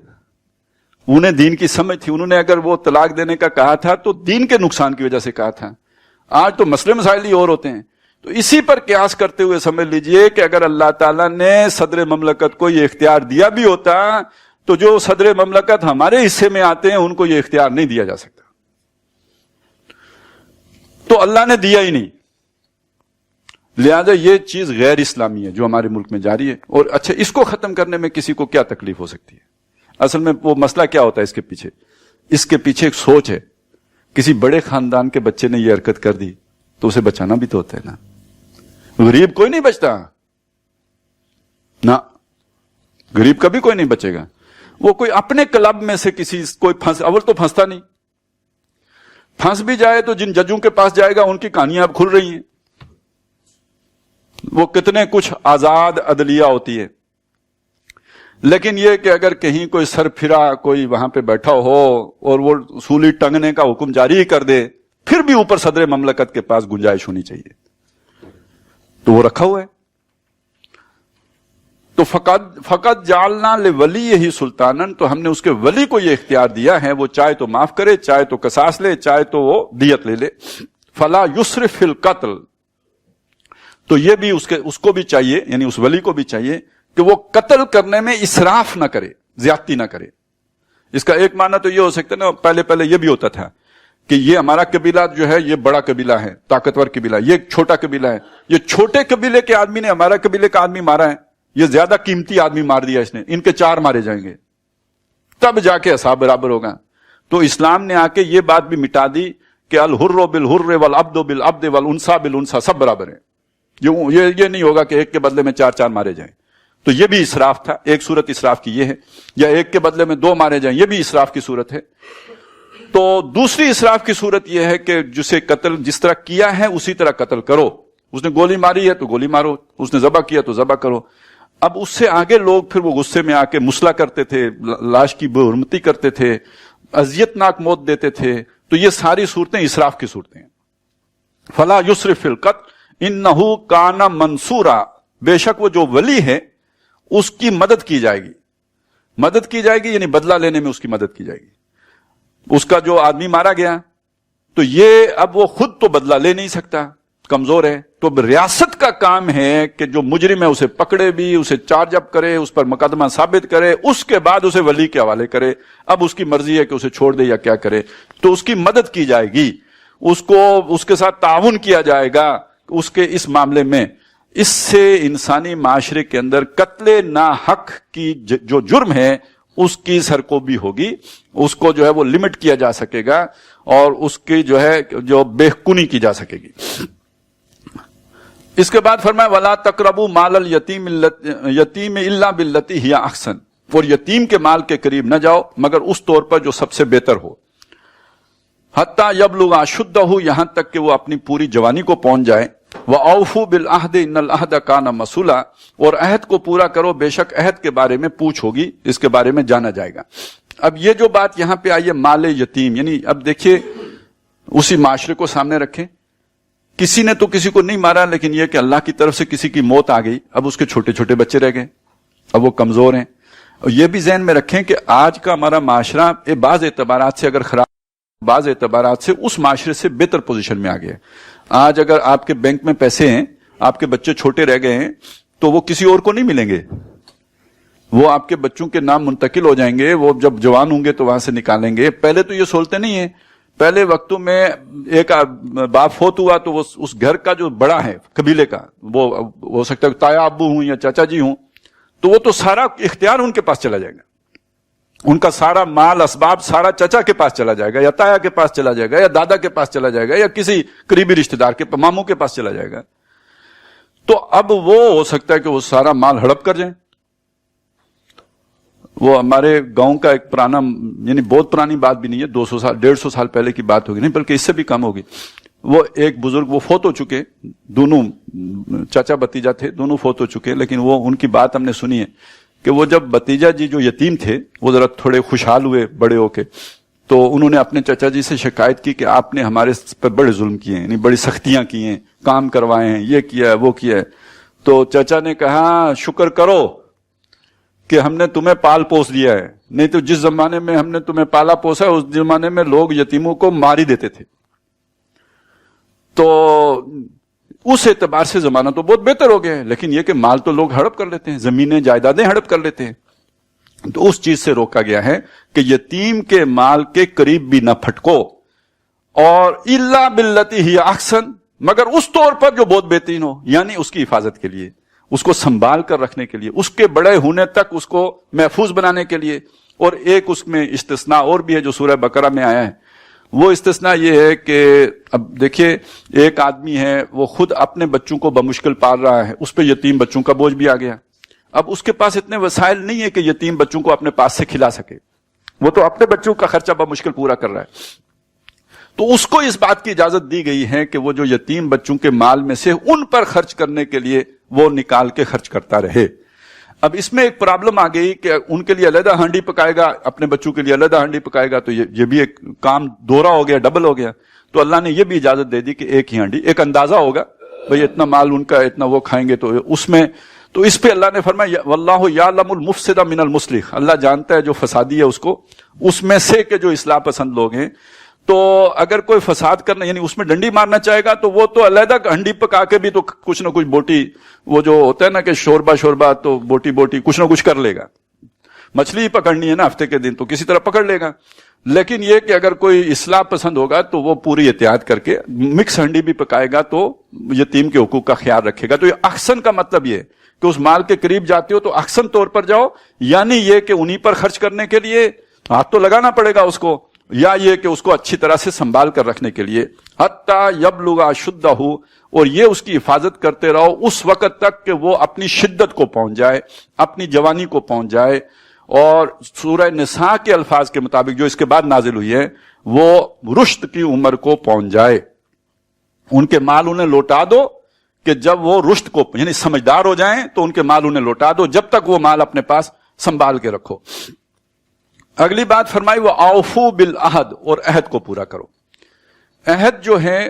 انہیں دین کی سمجھ تھی، انہوں نے اگر وہ طلاق دینے کا کہا تھا تو دین کے نقصان کی وجہ سے کہا تھا۔ آج تو مسئلے مسائل ہی اور ہوتے ہیں۔ تو اسی پر قیاس کرتے ہوئے سمجھ لیجئے کہ اگر اللہ تعالیٰ نے صدر مملکت کو یہ اختیار دیا بھی ہوتا تو جو صدر مملکت ہمارے حصے میں آتے ہیں ان کو یہ اختیار نہیں دیا جا سکتا. تو اللہ نے دیا ہی نہیں. لہذا یہ چیز غیر اسلامی ہے جو ہمارے ملک میں جاری ہے. اور اچھا اس کو ختم کرنے میں کسی کو کیا تکلیف ہو سکتی ہے؟ اصل میں وہ مسئلہ کیا ہوتا ہے اس کے پیچھے؟ اس کے پیچھے ایک سوچ ہے. کسی بڑے خاندان کے بچے نے یہ حرکت کر دی تو اسے بچانا بھی تو ہوتا ہے نا. غریب کوئی نہیں بچتا نا, غریب کبھی کوئی نہیں بچے گا. وہ کوئی اپنے کلب میں سے کسی کوئی اول تو پھنستا نہیں, پھنس بھی جائے تو جن ججوں کے پاس جائے گا ان کی کہانیاں اب کھل رہی ہیں. وہ کتنے کچھ آزاد عدلیہ ہوتی ہے. لیکن یہ کہ اگر کہیں کوئی سر پھرا کوئی وہاں پہ بیٹھا ہو اور وہ سولی ٹنگنے کا حکم جاری کر دے, پھر بھی اوپر صدر مملکت کے پاس گنجائش ہونی چاہیے. تو وہ رکھا ہوا ہے. تو فقط جعلنا لولیہ سلطانن, تو ہم نے اس کے ولی کو یہ اختیار دیا ہے, وہ چاہے تو معاف کرے, چاہے تو قصاص لے, چاہے تو وہ دیت لے لے. فلا یسرف فی القتل, تو یہ بھی اس کو بھی چاہیے, یعنی اس ولی کو بھی چاہیے کہ وہ قتل کرنے میں اسراف نہ کرے, زیادتی نہ کرے. اس کا ایک معنی تو یہ ہو سکتا ہے نا, پہلے یہ بھی ہوتا تھا کہ یہ ہمارا قبیلہ جو ہے یہ بڑا قبیلہ ہے, طاقتور قبیلہ, یہ ایک چھوٹا قبیلہ ہے, یہ چھوٹے قبیلے کے آدمی نے ہمارا قبیلے کا آدمی مارا ہے, یہ زیادہ قیمتی آدمی مار دیا اس نے, ان کے 4 مارے جائیں گے, تب جا کے حساب برابر ہوگا. تو اسلام نے آ کے یہ بات بھی مٹا دی کہ الحر بالحر والعبد بالعبد والانثى بالانثى, سب برابر ہیں. یہ نہیں ہوگا کہ ایک کے بدلے میں 4 مارے جائیں. تو یہ بھی اسراف تھا. ایک صورت اسراف کی یہ ہے, یا ایک کے بدلے میں 2 مارے جائیں, یہ بھی اسراف کی صورت ہے. تو دوسری اسراف کی صورت یہ ہے کہ جسے قتل جس طرح کیا ہے اسی طرح قتل کرو. اس نے گولی ماری ہے تو گولی مارو, اس نے ذبح کیا تو ذبح کرو. اب اس سے آگے لوگ پھر وہ غصے میں آ کے مسئلہ کرتے تھے, لاش کی بے حرمتی کرتے تھے, اذیت ناک موت دیتے تھے. تو یہ ساری صورتیں اسراف کی صورتیں ہیں. فلا یسرف فی القتل انہ کان منصورا, بے شک وہ جو ولی ہے اس کی مدد کی جائے گی. مدد کی جائے گی یعنی بدلہ لینے میں اس کی مدد کی جائے گی. اس کا جو آدمی مارا گیا تو یہ اب وہ خود تو بدلہ لے نہیں سکتا, کمزور ہے. تو ریاست کا کام ہے کہ جو مجرم ہے اسے پکڑے بھی, اسے چارج اپ کرے, اس پر مقدمہ ثابت کرے, اس کے بعد اسے ولی کے حوالے کرے. اب اس کی مرضی ہے کہ اسے چھوڑ دے یا کیا کرے. تو اس کی مدد کی جائے گی, اس کے ساتھ تعاون کیا جائے گا اس کے اس معاملے میں. اس سے انسانی معاشرے کے اندر قتل ناحق کی جو جرم ہے اس کی سرکوبی ہوگی, اس کو جو ہے وہ لمٹ کیا جا سکے گا, اور اس کی جو ہے جو بےخونی کی جا سکے گی. اس کے بعد فرمایا ولا تقربوا مال الیتیم الا باللتی ہی احسن, اور یتیم کے مال کے قریب نہ جاؤ مگر اس طور پر جو سب سے بہتر ہو. حتی یبلغ اشدہ, یہاں تک کہ وہ اپنی پوری جوانی کو پہنچ جائے. وَأَوْفُوا بِالْعَهْدِ إِنَّ الْعَهْدَ كَانَ مَسْئُولًا, اور عہد کو پورا کرو, بے شک عہد کے بارے میں پوچھ ہوگی, اس کے بارے میں جانا جائے گا. اب یہ جو بات یہاں پہ آئی ہے مال یتیم, یعنی اب دیکھیے اسی معاشرے کو سامنے رکھیں. کسی نے تو کسی کو نہیں مارا, لیکن یہ کہ اللہ کی طرف سے کسی کی موت آ گئی, اب اس کے چھوٹے چھوٹے بچے رہ گئے, اب وہ کمزور ہیں. اور یہ بھی ذہن میں رکھیں کہ آج کا ہمارا معاشرہ بعض اعتبارات سے اگر خراب, بعض اعتبارات سے اس معاشرے سے بہتر پوزیشن میں آ گیا. آج اگر آپ کے بینک میں پیسے ہیں, آپ کے بچے چھوٹے رہ گئے ہیں, تو وہ کسی اور کو نہیں ملیں گے, وہ آپ کے بچوں کے نام منتقل ہو جائیں گے, وہ جب جوان ہوں گے تو وہاں سے نکالیں گے. پہلے تو یہ سہولتیں نہیں ہیں. پہلے وقتوں میں ایک باپ فوت ہوا تو وہ اس گھر کا جو بڑا ہے قبیلے کا, وہ ہو سکتا ہے تایا ابو ہوں یا چاچا جی ہوں, تو وہ تو سارا اختیار ان کے پاس چلا جائے گا. ان کا سارا مال اسباب سارا چچا کے پاس چلا جائے گا, یا تایا کے پاس چلا جائے گا, یا دادا کے پاس چلا جائے گا, یا کسی قریبی رشتہ دار کے ماموں کے پاس چلا جائے گا. تو اب وہ ہو سکتا ہے کہ وہ سارا مال ہڑپ کر جائیں. وہ ہمارے گاؤں کا ایک پرانا, یعنی بہت پرانی بات بھی نہیں ہے, 200 سال 150 سال پہلے کی بات ہوگی, نہیں بلکہ اس سے بھی کم ہوگی. وہ ایک بزرگ وہ فوت ہو چکے, دونوں چاچا بتیجا تھے, دونوں فوت ہو چکے, لیکن وہ ان کی بات ہم نے سنی ہے کہ وہ جب بتیجا جی جو یتیم تھے وہ ذرا تھوڑے خوشحال ہوئے بڑے ہو کے, تو انہوں نے اپنے چچا جی سے شکایت کی کہ آپ نے ہمارے پر بڑے ظلم کیے ہیں, یعنی بڑی سختیاں کی ہیں, کام کروائے ہیں, یہ کیا ہے وہ کیا ہے. تو چچا نے کہا شکر کرو کہ ہم نے تمہیں پال پوس دیا ہے, نہیں تو جس زمانے میں ہم نے تمہیں پالا پوسا اس زمانے میں لوگ یتیموں کو مار ہی دیتے تھے. تو اس اعتبار سے زمانہ تو بہت بہتر ہو گیا ہے, لیکن یہ کہ مال تو لوگ ہڑپ کر لیتے ہیں, زمینیں جائیدادیں ہڑپ کر لیتے ہیں. تو اس چیز سے روکا گیا ہے کہ یتیم کے مال کے قریب بھی نہ پھٹکو، اور الا باللتی ہی احسن، مگر اس طور پر جو بہت بہترین ہو، یعنی اس کی حفاظت کے لیے، اس کو سنبھال کر رکھنے کے لیے، اس کے بڑے ہونے تک اس کو محفوظ بنانے کے لیے۔ اور ایک اس میں استثناء اور بھی ہے جو سورہ بقرہ میں آیا ہے، وہ استثناء یہ ہے کہ اب دیکھیے ایک آدمی ہے وہ خود اپنے بچوں کو بمشکل پال رہا ہے، اس پہ یتیم بچوں کا بوجھ بھی آ گیا، اب اس کے پاس اتنے وسائل نہیں ہے کہ یتیم بچوں کو اپنے پاس سے کھلا سکے، وہ تو اپنے بچوں کا خرچہ بمشکل پورا کر رہا ہے، تو اس کو اس بات کی اجازت دی گئی ہے کہ وہ جو یتیم بچوں کے مال میں سے ان پر خرچ کرنے کے لیے وہ نکال کے خرچ کرتا رہے۔ اب اس میں ایک پرابلم آ گئی کہ ان کے لیے علیحدہ ہانڈی پکائے گا، اپنے بچوں کے لیے علیحدہ ہانڈی پکائے گا، تو یہ بھی ایک کام دوہرا ہو گیا، ڈبل ہو گیا، تو اللہ نے یہ بھی اجازت دے دی کہ ایک ہی ہانڈی، ایک اندازہ ہوگا بھئی اتنا مال ان کا، اتنا وہ کھائیں گے، تو اس میں، تو اس پہ اللہ نے فرمایا واللہ یعلم المفسد من المصلح، اللہ جانتا ہے جو فسادی ہے اس کو، اس میں سے کہ جو اصلاح پسند لوگ ہیں، تو اگر کوئی فساد کرنا یعنی اس میں ڈنڈی مارنا چاہے گا تو وہ تو علیحدہ ہنڈی پکا کے بھی تو کچھ نہ کچھ بوٹی، وہ جو ہوتا ہے نا کہ شوربا تو بوٹی کچھ نہ کچھ کر لے گا، مچھلی ہی پکڑنی ہے نا ہفتے کے دن تو کسی طرح پکڑ لے گا، لیکن یہ کہ اگر کوئی اصلاح پسند ہوگا تو وہ پوری احتیاط کر کے مکس ہنڈی بھی پکائے گا تو یتیم کے حقوق کا خیال رکھے گا۔ تو یہ احسن کا مطلب یہ کہ اس مال کے قریب جاتے ہو تو احسن طور پر جاؤ، یعنی یہ کہ انہی پر خرچ کرنے کے لیے ہاتھ تو لگانا پڑے گا اس کو، یا یہ کہ اس کو اچھی طرح سے سنبھال کر رکھنے کے لیے، حتی یبلغ اشدہ، اور یہ اس کی حفاظت کرتے رہو اس وقت تک کہ وہ اپنی شدت کو پہنچ جائے، اپنی جوانی کو پہنچ جائے۔ اور سورہ نساء کے الفاظ کے مطابق جو اس کے بعد نازل ہوئی ہے، وہ رشد کی عمر کو پہنچ جائے، ان کے مال انہیں لوٹا دو کہ جب وہ رشد کو یعنی سمجھدار ہو جائیں تو ان کے مال انہیں لوٹا دو، جب تک وہ مال اپنے پاس سنبھال کے رکھو۔ اگلی بات فرمائی وہ اوفو بالعہد، اور عہد کو پورا کرو۔ عہد جو ہے،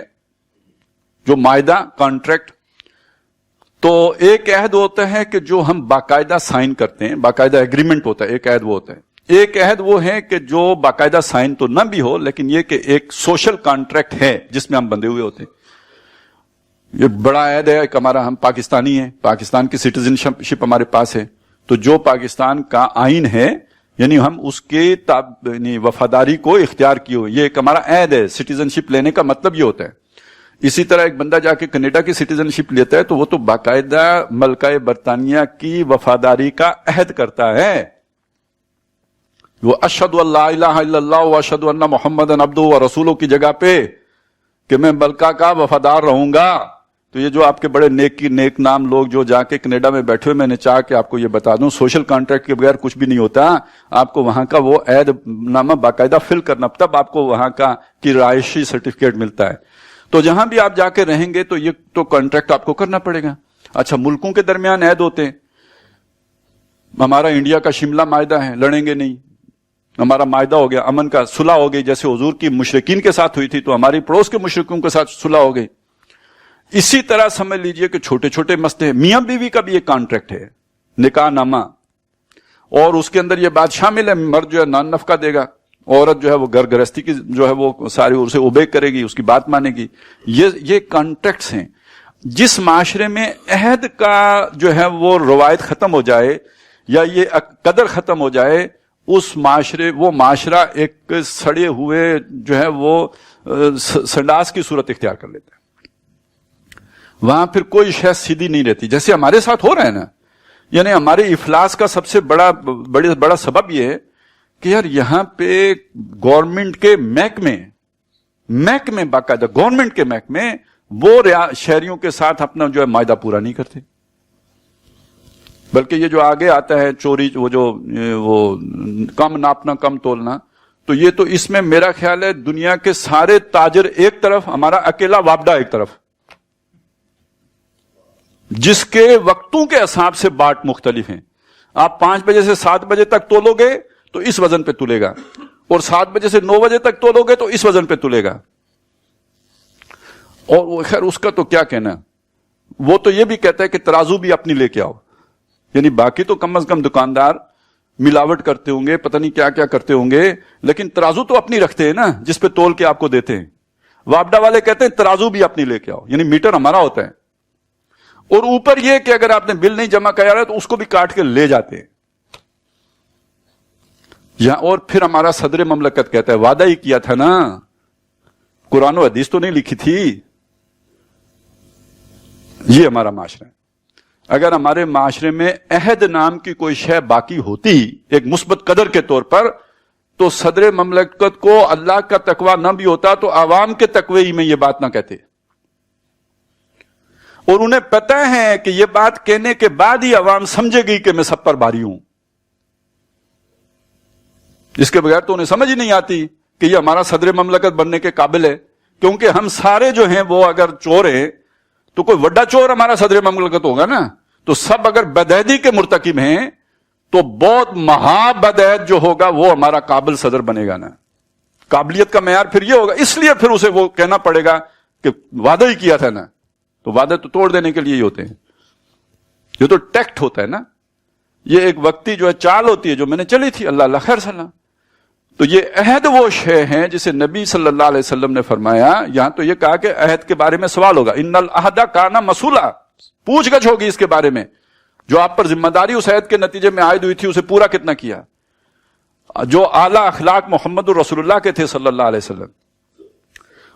جو معاہدہ، کانٹریکٹ، تو ایک عہد ہوتا ہے کہ جو ہم باقاعدہ سائن کرتے ہیں، باقاعدہ ایگریمنٹ ہوتا ہے، ایک عہد وہ ہوتا ہے۔ ایک عہد وہ ہے کہ جو باقاعدہ سائن تو نہ بھی ہو لیکن یہ کہ ایک سوشل کانٹریکٹ ہے جس میں ہم بندھے ہوئے ہوتے ہیں۔ یہ بڑا عہد ہے کہ ہم پاکستانی ہیں، پاکستان کی سٹیزن شپ ہمارے پاس ہے، تو جو پاکستان کا آئین ہے یعنی ہم اس کے یعنی وفاداری کو اختیار کیے ہوئے، یہ ایک ہمارا عہد ہے۔ سٹیزن شپ لینے کا مطلب یہ ہوتا ہے۔ اسی طرح ایک بندہ جا کے کینیڈا کی سٹیزن شپ لیتا ہے تو وہ تو باقاعدہ ملکہ برطانیہ کی وفاداری کا عہد کرتا ہے، وہ اشہد ان لا الہ الا اللہ واشہد ان محمدا عبدہ ورسولہ کی جگہ پہ کہ میں ملکہ کا وفادار رہوں گا۔ تو یہ جو آپ کے بڑے نیک نام لوگ جو جا کے کینیڈا میں بیٹھے ہوئے، میں نے چاہ کہ آپ کو یہ بتا دوں، سوشل کانٹریکٹ کے بغیر کچھ بھی نہیں ہوتا، آپ کو وہاں کا وہ عہد نامہ باقاعدہ فل کرنا، تب آپ کو وہاں کا کی رہائشی سرٹیفکیٹ ملتا ہے۔ تو جہاں بھی آپ جا کے رہیں گے تو یہ تو کانٹریکٹ آپ کو کرنا پڑے گا۔ اچھا، ملکوں کے درمیان عہد ہوتے ہیں، ہمارا انڈیا کا شملہ معاہدہ ہے، لڑیں گے نہیں، ہمارا معاہدہ ہو گیا امن کا، صلح ہو گئی، جیسے حضور کی مشرکین کے ساتھ ہوئی تھی تو ہماری پڑوس کے مشرکوں کے ساتھ صلح ہو گئی۔ اسی طرح سمجھ لیجئے کہ چھوٹے چھوٹے مسئلے ہیں، میاں بیوی کا بھی ایک کانٹریکٹ ہے، نکاح نامہ، اور اس کے اندر یہ بات شامل ہے مرد جو ہے نان نفقہ دے گا، عورت جو ہے وہ گھر گرہستی کی جو ہے وہ ساری اسے اوبے کرے گی، اس کی بات مانے گی۔ یہ کانٹریکٹس ہیں۔ جس معاشرے میں عہد کا جو ہے وہ روایت ختم ہو جائے یا یہ قدر ختم ہو جائے، اس معاشرہ ایک سڑے ہوئے جو ہے وہ سنڈاس کی صورت اختیار کر لیتا ہے۔ وہاں پھر کوئی شے سیدھی نہیں رہتی، جیسے ہمارے ساتھ ہو رہا ہے نا، یعنی ہمارے افلاس کا سب سے بڑا سبب یہ ہے کہ یار یہاں پہ گورنمنٹ کے محکمے باقاعدہ گورنمنٹ کے محکمے وہ شہریوں کے ساتھ اپنا جو ہے معاہدہ پورا نہیں کرتے، بلکہ یہ جو آگے آتا ہے چوری، وہ کم ناپنا کم تولنا، تو یہ تو اس میں میرا خیال ہے دنیا کے سارے تاجر ایک طرف، ہمارا اکیلا وابڈا ایک طرف، جس کے وقتوں کے حساب سے باٹ مختلف ہیں۔ آپ 5 بجے سے 7 بجے تک تولو گے تو اس وزن پہ تلے گا، اور 7 بجے سے 9 بجے تک تولو گے تو اس وزن پہ تلے گا۔ اور خیر اس کا تو کیا کہنا، وہ تو یہ بھی کہتا ہے کہ ترازو بھی اپنی لے کے آؤ، یعنی باقی تو کم از کم دکاندار ملاوٹ کرتے ہوں گے، پتہ نہیں کیا کیا کرتے ہوں گے، لیکن ترازو تو اپنی رکھتے ہیں نا جس پہ تول کے آپ کو دیتے ہیں۔ وابڈا والے کہتے ہیں ترازو بھی اپنی لے کے آؤ، یعنی میٹر ہمارا ہوتا ہے، اور اوپر یہ کہ اگر آپ نے بل نہیں جمع کرایا تو اس کو بھی کاٹ کے لے جاتے ہیں۔ اور پھر ہمارا صدر مملکت کہتا ہے وعدہ ہی کیا تھا نا، قرآن و حدیث تو نہیں لکھی تھی. یہ ہمارا معاشرہ ہے. اگر ہمارے معاشرے میں عہد نام کی کوئی شے باقی ہوتی ایک مثبت قدر کے طور پر، تو صدر مملکت کو اللہ کا تقوی نہ بھی ہوتا تو عوام کے تقوی ہی میں یہ بات نہ کہتے. اور انہیں پتہ ہے کہ یہ بات کہنے کے بعد ہی عوام سمجھے گی کہ میں سب پر بھاری ہوں. اس کے بغیر تو انہیں سمجھ ہی نہیں آتی کہ یہ ہمارا صدر مملکت بننے کے قابل ہے. کیونکہ ہم سارے جو ہیں وہ اگر چور ہیں تو کوئی وڈا چور ہمارا صدر مملکت ہوگا نا. تو سب اگر بدعہدی کے مرتکب ہیں تو بہت مہا بدعہد جو ہوگا وہ ہمارا قابل صدر بنے گا نا. قابلیت کا معیار پھر یہ ہوگا. اس لیے پھر اسے وہ کہنا پڑے گا کہ وعدہ ہی کیا تھا نا. تو وعدے تو توڑ دینے کے لیے ہی ہوتے ہیں. یہ تو ٹیکٹ ہوتا ہے نا. یہ ایک وقتی جو ہے چال ہوتی ہے جو میں نے چلی تھی. اللہ اللہ خیر سلام. تو یہ عہد وہ شے ہیں جسے نبی صلی اللہ علیہ وسلم نے فرمایا. یہاں تو یہ کہا کہ عہد کے بارے میں سوال ہوگا. ان العہد کان مسئولا، پوچھ گچھ ہوگی اس کے بارے میں. جو آپ پر ذمہ داری اس عہد کے نتیجے میں عائد ہوئی تھی اسے پورا کتنا کیا. جو اعلیٰ اخلاق محمد الرسول اللہ کے تھے صلی اللہ علیہ وسلم،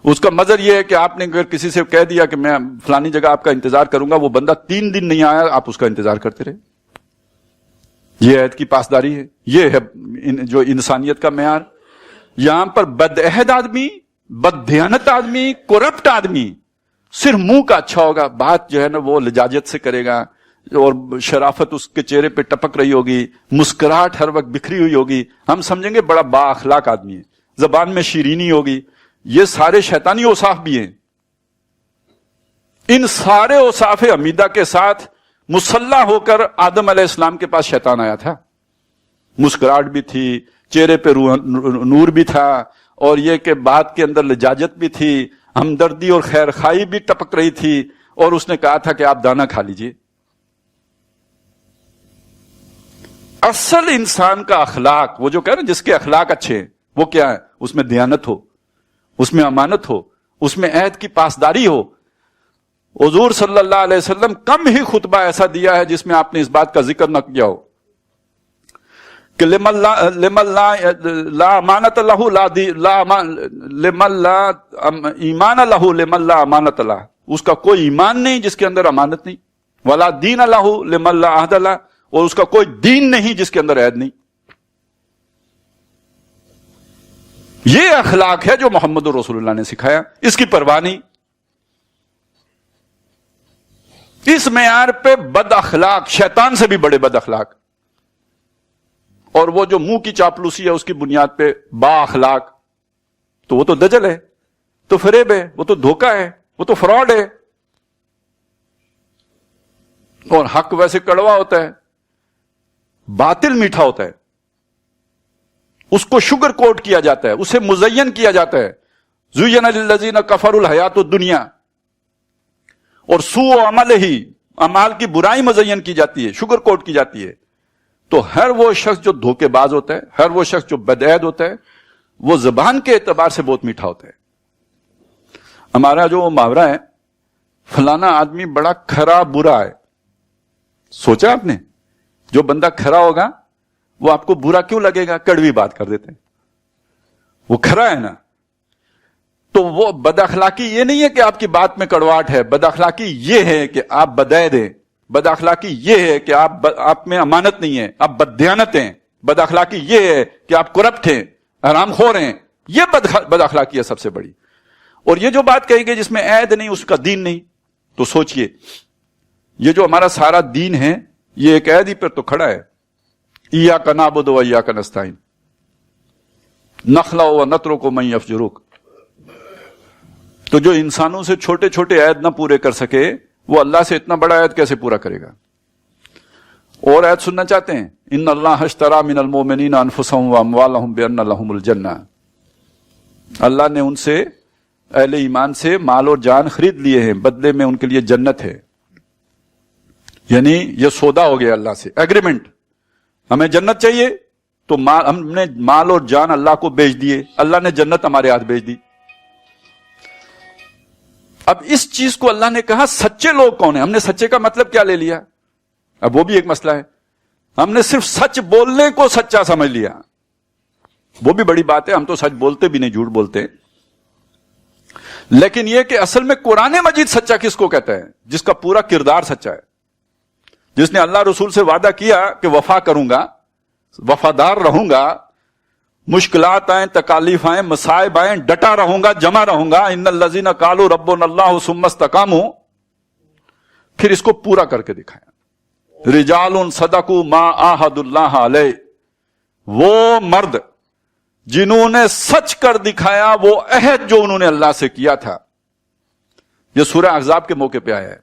اس کا مظہر یہ ہے کہ آپ نے اگر کسی سے کہہ دیا کہ میں فلانی جگہ آپ کا انتظار کروں گا، وہ بندہ 3 دن نہیں آیا، آپ اس کا انتظار کرتے رہے. یہ عہد کی پاسداری ہے. یہ ہے جو انسانیت کا معیار. یہاں پر بدعہد آدمی، بد دیانت آدمی، کرپٹ آدمی صرف منہ کا اچھا ہوگا، بات جو ہے نا وہ لجاجت سے کرے گا اور شرافت اس کے چہرے پہ ٹپک رہی ہوگی، مسکراہٹ ہر وقت بکھری ہوئی ہوگی. ہم سمجھیں گے بڑا با اخلاق آدمی ہے. زبان میں شیرینی ہوگی. یہ سارے شیطانی اوصاف بھی ہیں. ان سارے اوصاف حمیدہ کے ساتھ مسلح ہو کر آدم علیہ السلام کے پاس شیطان آیا تھا. مسکراہٹ بھی تھی، چہرے پہ نور بھی تھا، اور یہ کہ بات کے اندر لجاجت بھی تھی، ہمدردی اور خیر خواہی بھی ٹپک رہی تھی. اور اس نے کہا تھا کہ آپ دانا کھا لیجئے. اصل انسان کا اخلاق، وہ جو کہہ رہے ہیں جس کے اخلاق اچھے ہیں، وہ کیا ہے؟ اس میں دیانت ہو، اس میں امانت ہو، اس میں عہد کی پاسداری ہو. حضور صلی اللہ علیہ وسلم کم ہی خطبہ ایسا دیا ہے جس میں آپ نے اس بات کا ذکر نہ کیا ہو کہ لمن لا امانت لہ لمن لا ایمان لہ لمن لا امانت لہ. اس کا کوئی ایمان نہیں جس کے اندر امانت نہیں. ولا دین لہ لمن لا عہد لہ. اور اس کا کوئی دین نہیں جس کے اندر عہد نہیں. یہ اخلاق ہے جو محمد رسول اللہ نے سکھایا. اس کی پرواہ نہیں. اس معیار پہ بد اخلاق، شیطان سے بھی بڑے بد اخلاق، اور وہ جو منہ کی چاپلوسی ہے اس کی بنیاد پہ با اخلاق، تو وہ تو دجل ہے، تو فریب ہے، وہ تو دھوکہ ہے، وہ تو فراڈ ہے. اور حق ویسے کڑوا ہوتا ہے، باطل میٹھا ہوتا ہے. اس کو شوگر کوٹ کیا جاتا ہے، اسے مزین کیا جاتا ہے. زین للذین کفروا الحیات الدنیا. اور سوء عمل ہی، اعمال کی برائی مزین کی جاتی ہے، شوگر کوٹ کی جاتی ہے. تو ہر وہ شخص جو دھوکے باز ہوتا ہے، ہر وہ شخص جو بدعہد ہوتا ہے، وہ زبان کے اعتبار سے بہت میٹھا ہوتا ہے. ہمارا جو محاورہ ہے، فلانا آدمی بڑا کھرا برا ہے. سوچا آپ نے؟ جو بندہ کھرا ہوگا وہ آپ کو برا کیوں لگے گا؟ کڑوی بات کر دیتے ہیں، وہ کھرا ہے نا. تو وہ بد اخلاقی یہ نہیں ہے کہ آپ کی بات میں کڑواہٹ ہے. بد اخلاقی یہ ہے کہ آپ بدعہد ہیں. بد اخلاقی یہ ہے کہ آپ میں امانت نہیں ہے، آپ بددیانت ہیں. بد اخلاقی یہ ہے کہ آپ کرپٹ ہیں، حرام خور ہیں. یہ بد اخلاقی ہے سب سے بڑی. اور یہ جو بات کہی گئی جس میں عہد نہیں، اس کا دین نہیں. تو سوچئے، یہ جو ہمارا سارا دین ہے یہ ایک عہد ہی پر تو کھڑا ہے. ایاک نعبد و ایاک نستعین، نخلع و نترک من یفجرک. تو جو انسانوں سے چھوٹے چھوٹے عہد نہ پورے کر سکے، وہ اللہ سے اتنا بڑا عہد کیسے پورا کرے گا؟ اور عہد سننا چاہتے ہیں؟ ان اللہ اشتری من المؤمنین انفسهم واموالهم بان لهم الجنہ. اللہ نے ان سے، اہل ایمان سے، مال اور جان خرید لیے ہیں، بدلے میں ان کے لیے جنت ہے. یعنی یہ سودا ہو گیا اللہ سے، ایگریمنٹ. ہمیں جنت چاہیے تو ہم نے مال اور جان اللہ کو بیچ دیے، اللہ نے جنت ہمارے ہاتھ بیچ دی. اب اس چیز کو اللہ نے کہا سچے لوگ کون ہیں. ہم نے سچے کا مطلب کیا لے لیا؟ اب وہ بھی ایک مسئلہ ہے. ہم نے صرف سچ بولنے کو سچا سمجھ لیا. وہ بھی بڑی بات ہے, ہم تو سچ بولتے بھی نہیں, جھوٹ بولتے. لیکن یہ کہ اصل میں قرآن مجید سچا کس کو کہتا ہے؟ جس کا پورا کردار سچا ہے, جس نے اللہ رسول سے وعدہ کیا کہ وفا کروں گا, وفادار رہوں گا, مشکلات آئیں, تکالیف آئیں, مصائب آئیں, ڈٹا رہوں گا, جمع رہوں گا. ان الذین قالوا ربنا اللہ ثم استقاموا, پھر اس کو پورا کر کے دکھایا. رجال صدقوا ما عاہدوا اللہ علیہ, وہ مرد جنہوں نے سچ کر دکھایا وہ عہد جو انہوں نے اللہ سے کیا تھا. یہ سورہ احزاب کے موقع پہ آیا ہے,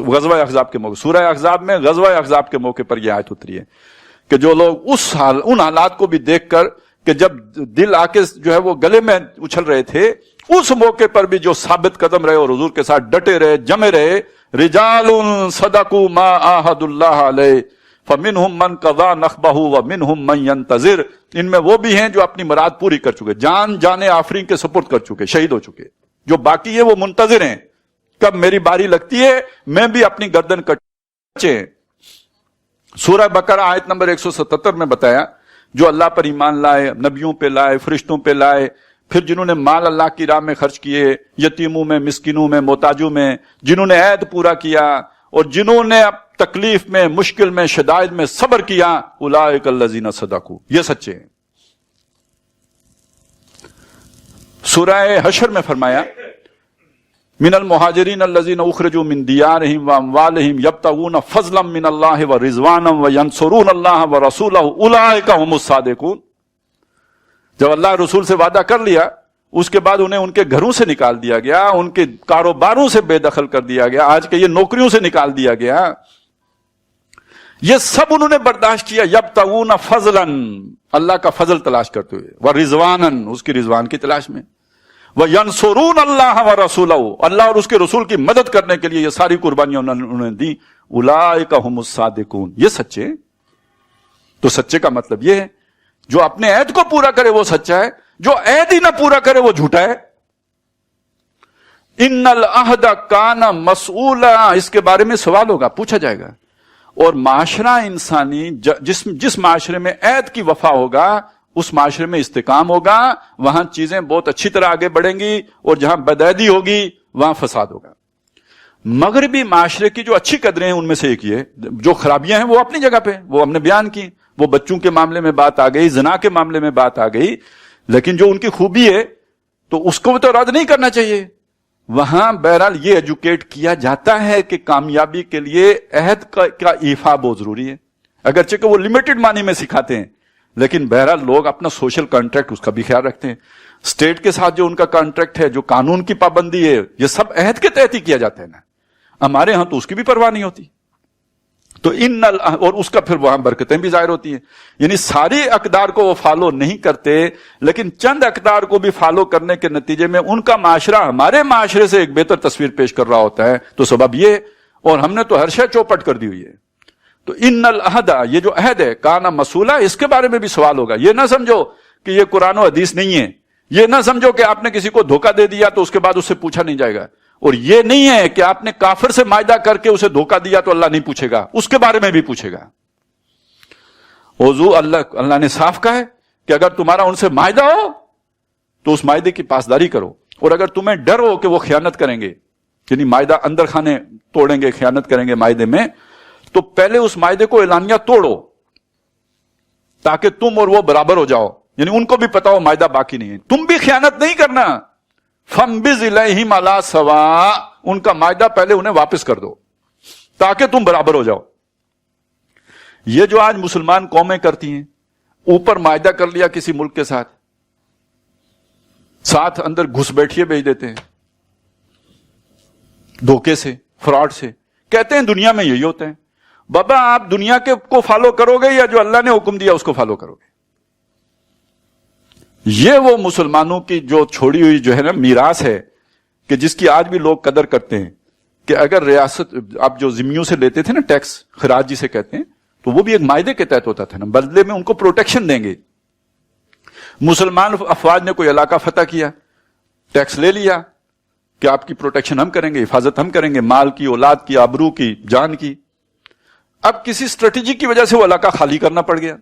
غزوہ احزاب کے موقع, سورہ احزاب میں غزوہ احزاب کے موقع پر یہ آیت اتری ہے کہ جو لوگ ان حالات کو بھی دیکھ کر کہ جب دل آ کے جو ہے وہ گلے میں اچھل رہے تھے, اس موقع پر بھی جو ثابت قدم رہے اور حضور کے ساتھ ڈٹے رہے, جمے رہے. رجال صدقوا ما عاہدوا اللہ علیہ فمنہم من قضا نحبہ ومنہم من ینتظر, ان میں وہ بھی ہیں جو اپنی مراد پوری کر چکے, جان آفرین کے سپرد کر چکے, شہید ہو چکے. جو باقی ہے وہ منتظر ہیں کب میری باری لگتی ہے, میں بھی اپنی گردن کٹے. سورہ بقرہ آیت نمبر 177 میں بتایا جو اللہ پر ایمان لائے, نبیوں پہ لائے, فرشتوں پہ لائے, پھر جنہوں نے مال اللہ کی راہ میں خرچ کیے, یتیموں میں, مسکینوں میں, محتاجوں میں, جنہوں نے عہد پورا کیا, اور جنہوں نے تکلیف میں, مشکل میں, شدائد میں صبر کیا, اولئک الذین صدقوا, یہ سچے ہیں. سورہ حشر میں فرمایا من المہاجرین الذین اخرجوا من دیارہم واموالہم یبتغون فضلا من اللہ ورضوانا وینصرون اللہ ورسولہ اولئک هم الصادقون. جب اللہ رسول سے وعدہ کر لیا, اس کے بعد انہیں ان کے گھروں سے نکال دیا گیا, ان کے کاروباروں سے بے دخل کر دیا گیا, آج کے یہ نوکریوں سے نکال دیا گیا, یہ سب انہوں نے برداشت کیا. یبتغون فضلا, اللہ کا فضل تلاش کرتے ہوئے, ورضوانا, اس کی رضوان کی تلاش میں, وینصرون اللہ ورسولہ, اللہ اور اس کے رسول کی مدد کرنے کے لیے یہ ساری قربانیاں انہوں نے دی. اولئک هم الصادقون, یہ سچے. تو سچے کا مطلب یہ ہے جو اپنے عہد کو پورا کرے وہ سچا ہے, جو عہد ہی نہ پورا کرے وہ جھوٹا ہے. ان العہد کان مسئولا, اس کے بارے میں سوال ہوگا, پوچھا جائے گا. اور معاشرہ انسانی جس معاشرے میں عہد کی وفا ہوگا اس معاشرے میں استحکام ہوگا, وہاں چیزیں بہت اچھی طرح آگے بڑھیں گی, اور جہاں بدعہدی ہوگی وہاں فساد ہوگا. مغربی معاشرے کی جو اچھی قدریں ہیں ان میں سے ایک یہ, جو خرابیاں ہیں وہ اپنی جگہ پہ, وہ ہم نے بیان کی. وہ بچوں کے معاملے میں بات آ گئی, زنا کے معاملے میں بات آ گئی, لیکن جو ان کی خوبی ہے تو اس کو تو رد نہیں کرنا چاہیے. وہاں بہرحال یہ ایجوکیٹ کیا جاتا ہے کہ کامیابی کے لیے عہد کا ایفا بہت ضروری ہے, اگرچہ کہ وہ لمیٹڈ معنی میں سکھاتے ہیں, لیکن بہرحال لوگ اپنا سوشل کانٹریکٹ اس کا بھی خیال رکھتے ہیں. اسٹیٹ کے ساتھ جو ان کا کانٹریکٹ ہے, جو قانون کی پابندی ہے, یہ سب عہد کے تحت ہی کیا جاتا ہے نا. ہمارے ہاں تو اس کی بھی پرواہ نہیں ہوتی. تو اور اس کا پھر وہاں برکتیں بھی ظاہر ہوتی ہیں. یعنی ساری اقدار کو وہ فالو نہیں کرتے, لیکن چند اقدار کو بھی فالو کرنے کے نتیجے میں ان کا معاشرہ ہمارے معاشرے سے ایک بہتر تصویر پیش کر رہا ہوتا ہے. تو سبب یہ, اور ہم نے تو ہر شے چوپٹ کر دی ہوئی ہے. تو ان العہد, یہ جو عہد ہے, کانا مسئولا, اس کے بارے میں بھی سوال ہوگا. یہ نہ سمجھو کہ یہ قرآن و حدیث نہیں ہے, یہ نہ سمجھو کہ آپ نے کسی کو دھوکہ دے دیا تو اس کے بعد اس سے پوچھا نہیں جائے گا, اور یہ نہیں ہے کہ آپ نے کافر سے معاہدہ کر کے اسے دھوکہ دیا تو اللہ نہیں پوچھے گا, اس کے بارے میں بھی پوچھے گا. وضو اللہ نے صاف کہا ہے کہ اگر تمہارا ان سے معاہدہ ہو تو اس معاہدے کی پاسداری کرو, اور اگر تمہیں ڈر ہو کہ وہ خیانت کریں گے, یعنی معاہدہ اندر خانے توڑیں گے, خیانت کریں گے معاہدے میں, تو پہلے اس معاہدے کو اعلانیہ توڑو تاکہ تم اور وہ برابر ہو جاؤ. یعنی ان کو بھی پتا ہو معاہدہ باقی نہیں ہے, تم بھی خیانت نہیں کرنا. فَانبِذْ إِلَيْهِمْ عَلَىٰ سَوَاءٍ, ان کا معاہدہ پہلے انہیں واپس کر دو تاکہ تم برابر ہو جاؤ. یہ جو آج مسلمان قومیں کرتی ہیں, اوپر معاہدہ کر لیا کسی ملک کے ساتھ اندر گھس بیٹھیے بھیج دیتے ہیں, دھوکے سے, فراڈ سے, کہتے ہیں دنیا میں یہی ہوتا ہے. بابا آپ دنیا کے کو فالو کرو گے یا جو اللہ نے حکم دیا اس کو فالو کرو گے؟ یہ وہ مسلمانوں کی جو چھوڑی ہوئی جو ہے نا میراث ہے, کہ جس کی آج بھی لوگ قدر کرتے ہیں. کہ اگر ریاست آپ جو ذمیوں سے لیتے تھے نا ٹیکس, خراج جسے کہتے ہیں, تو وہ بھی ایک معاہدے کے تحت ہوتا تھا نا, بدلے میں ان کو پروٹیکشن دیں گے. مسلمان افواج نے کوئی علاقہ فتح کیا, ٹیکس لے لیا کہ آپ کی پروٹیکشن ہم کریں گے, حفاظت ہم کریں گے, مال کی, اولاد کی, آبرو کی, جان کی. اب کسی اسٹریٹجی کی وجہ سے وہ علاقہ خالی کرنا پڑ گیا,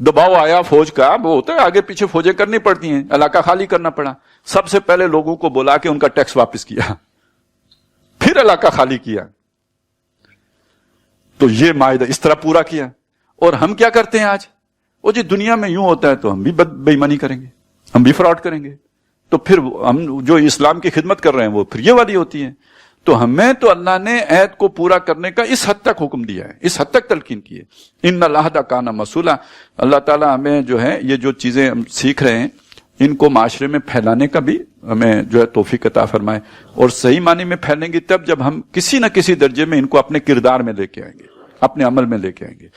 دباؤ آیا فوج کا، وہ ہوتا ہے آگے پیچھے فوجیں کرنی پڑتی ہیں، علاقہ خالی کرنا پڑا، سب سے پہلے لوگوں کو بلا کے ان کا ٹیکس واپس کیا، پھر علاقہ خالی کیا. تو یہ معاہدہ اس طرح پورا کیا. اور ہم کیا کرتے ہیں آج؟ وہ جی دنیا میں یوں ہوتا ہے تو ہم بھی بے ایمانی کریں گے، ہم بھی فراڈ کریں گے، تو پھر ہم جو اسلام کی خدمت کر رہے ہیں وہ پھر یہ والی ہوتی ہے. تو ہمیں تو اللہ نے عہد کو پورا کرنے کا اس حد تک حکم دیا ہے، اس حد تک تلقین کی ہے. ان العہد کان مسئولا. اللہ تعالیٰ ہمیں جو ہے یہ جو چیزیں ہم سیکھ رہے ہیں ان کو معاشرے میں پھیلانے کا بھی ہمیں جو ہے توفیق عطا فرمائے. اور صحیح معنی میں پھیلیں گی تب جب ہم کسی نہ کسی درجے میں ان کو اپنے کردار میں لے کے آئیں گے، اپنے عمل میں لے کے آئیں گے.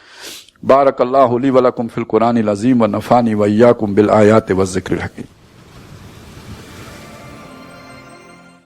بارک اللہ لی ولکم فی القرآن العظیم ونفعنی وایاکم بالآیات والذکر الحکیم.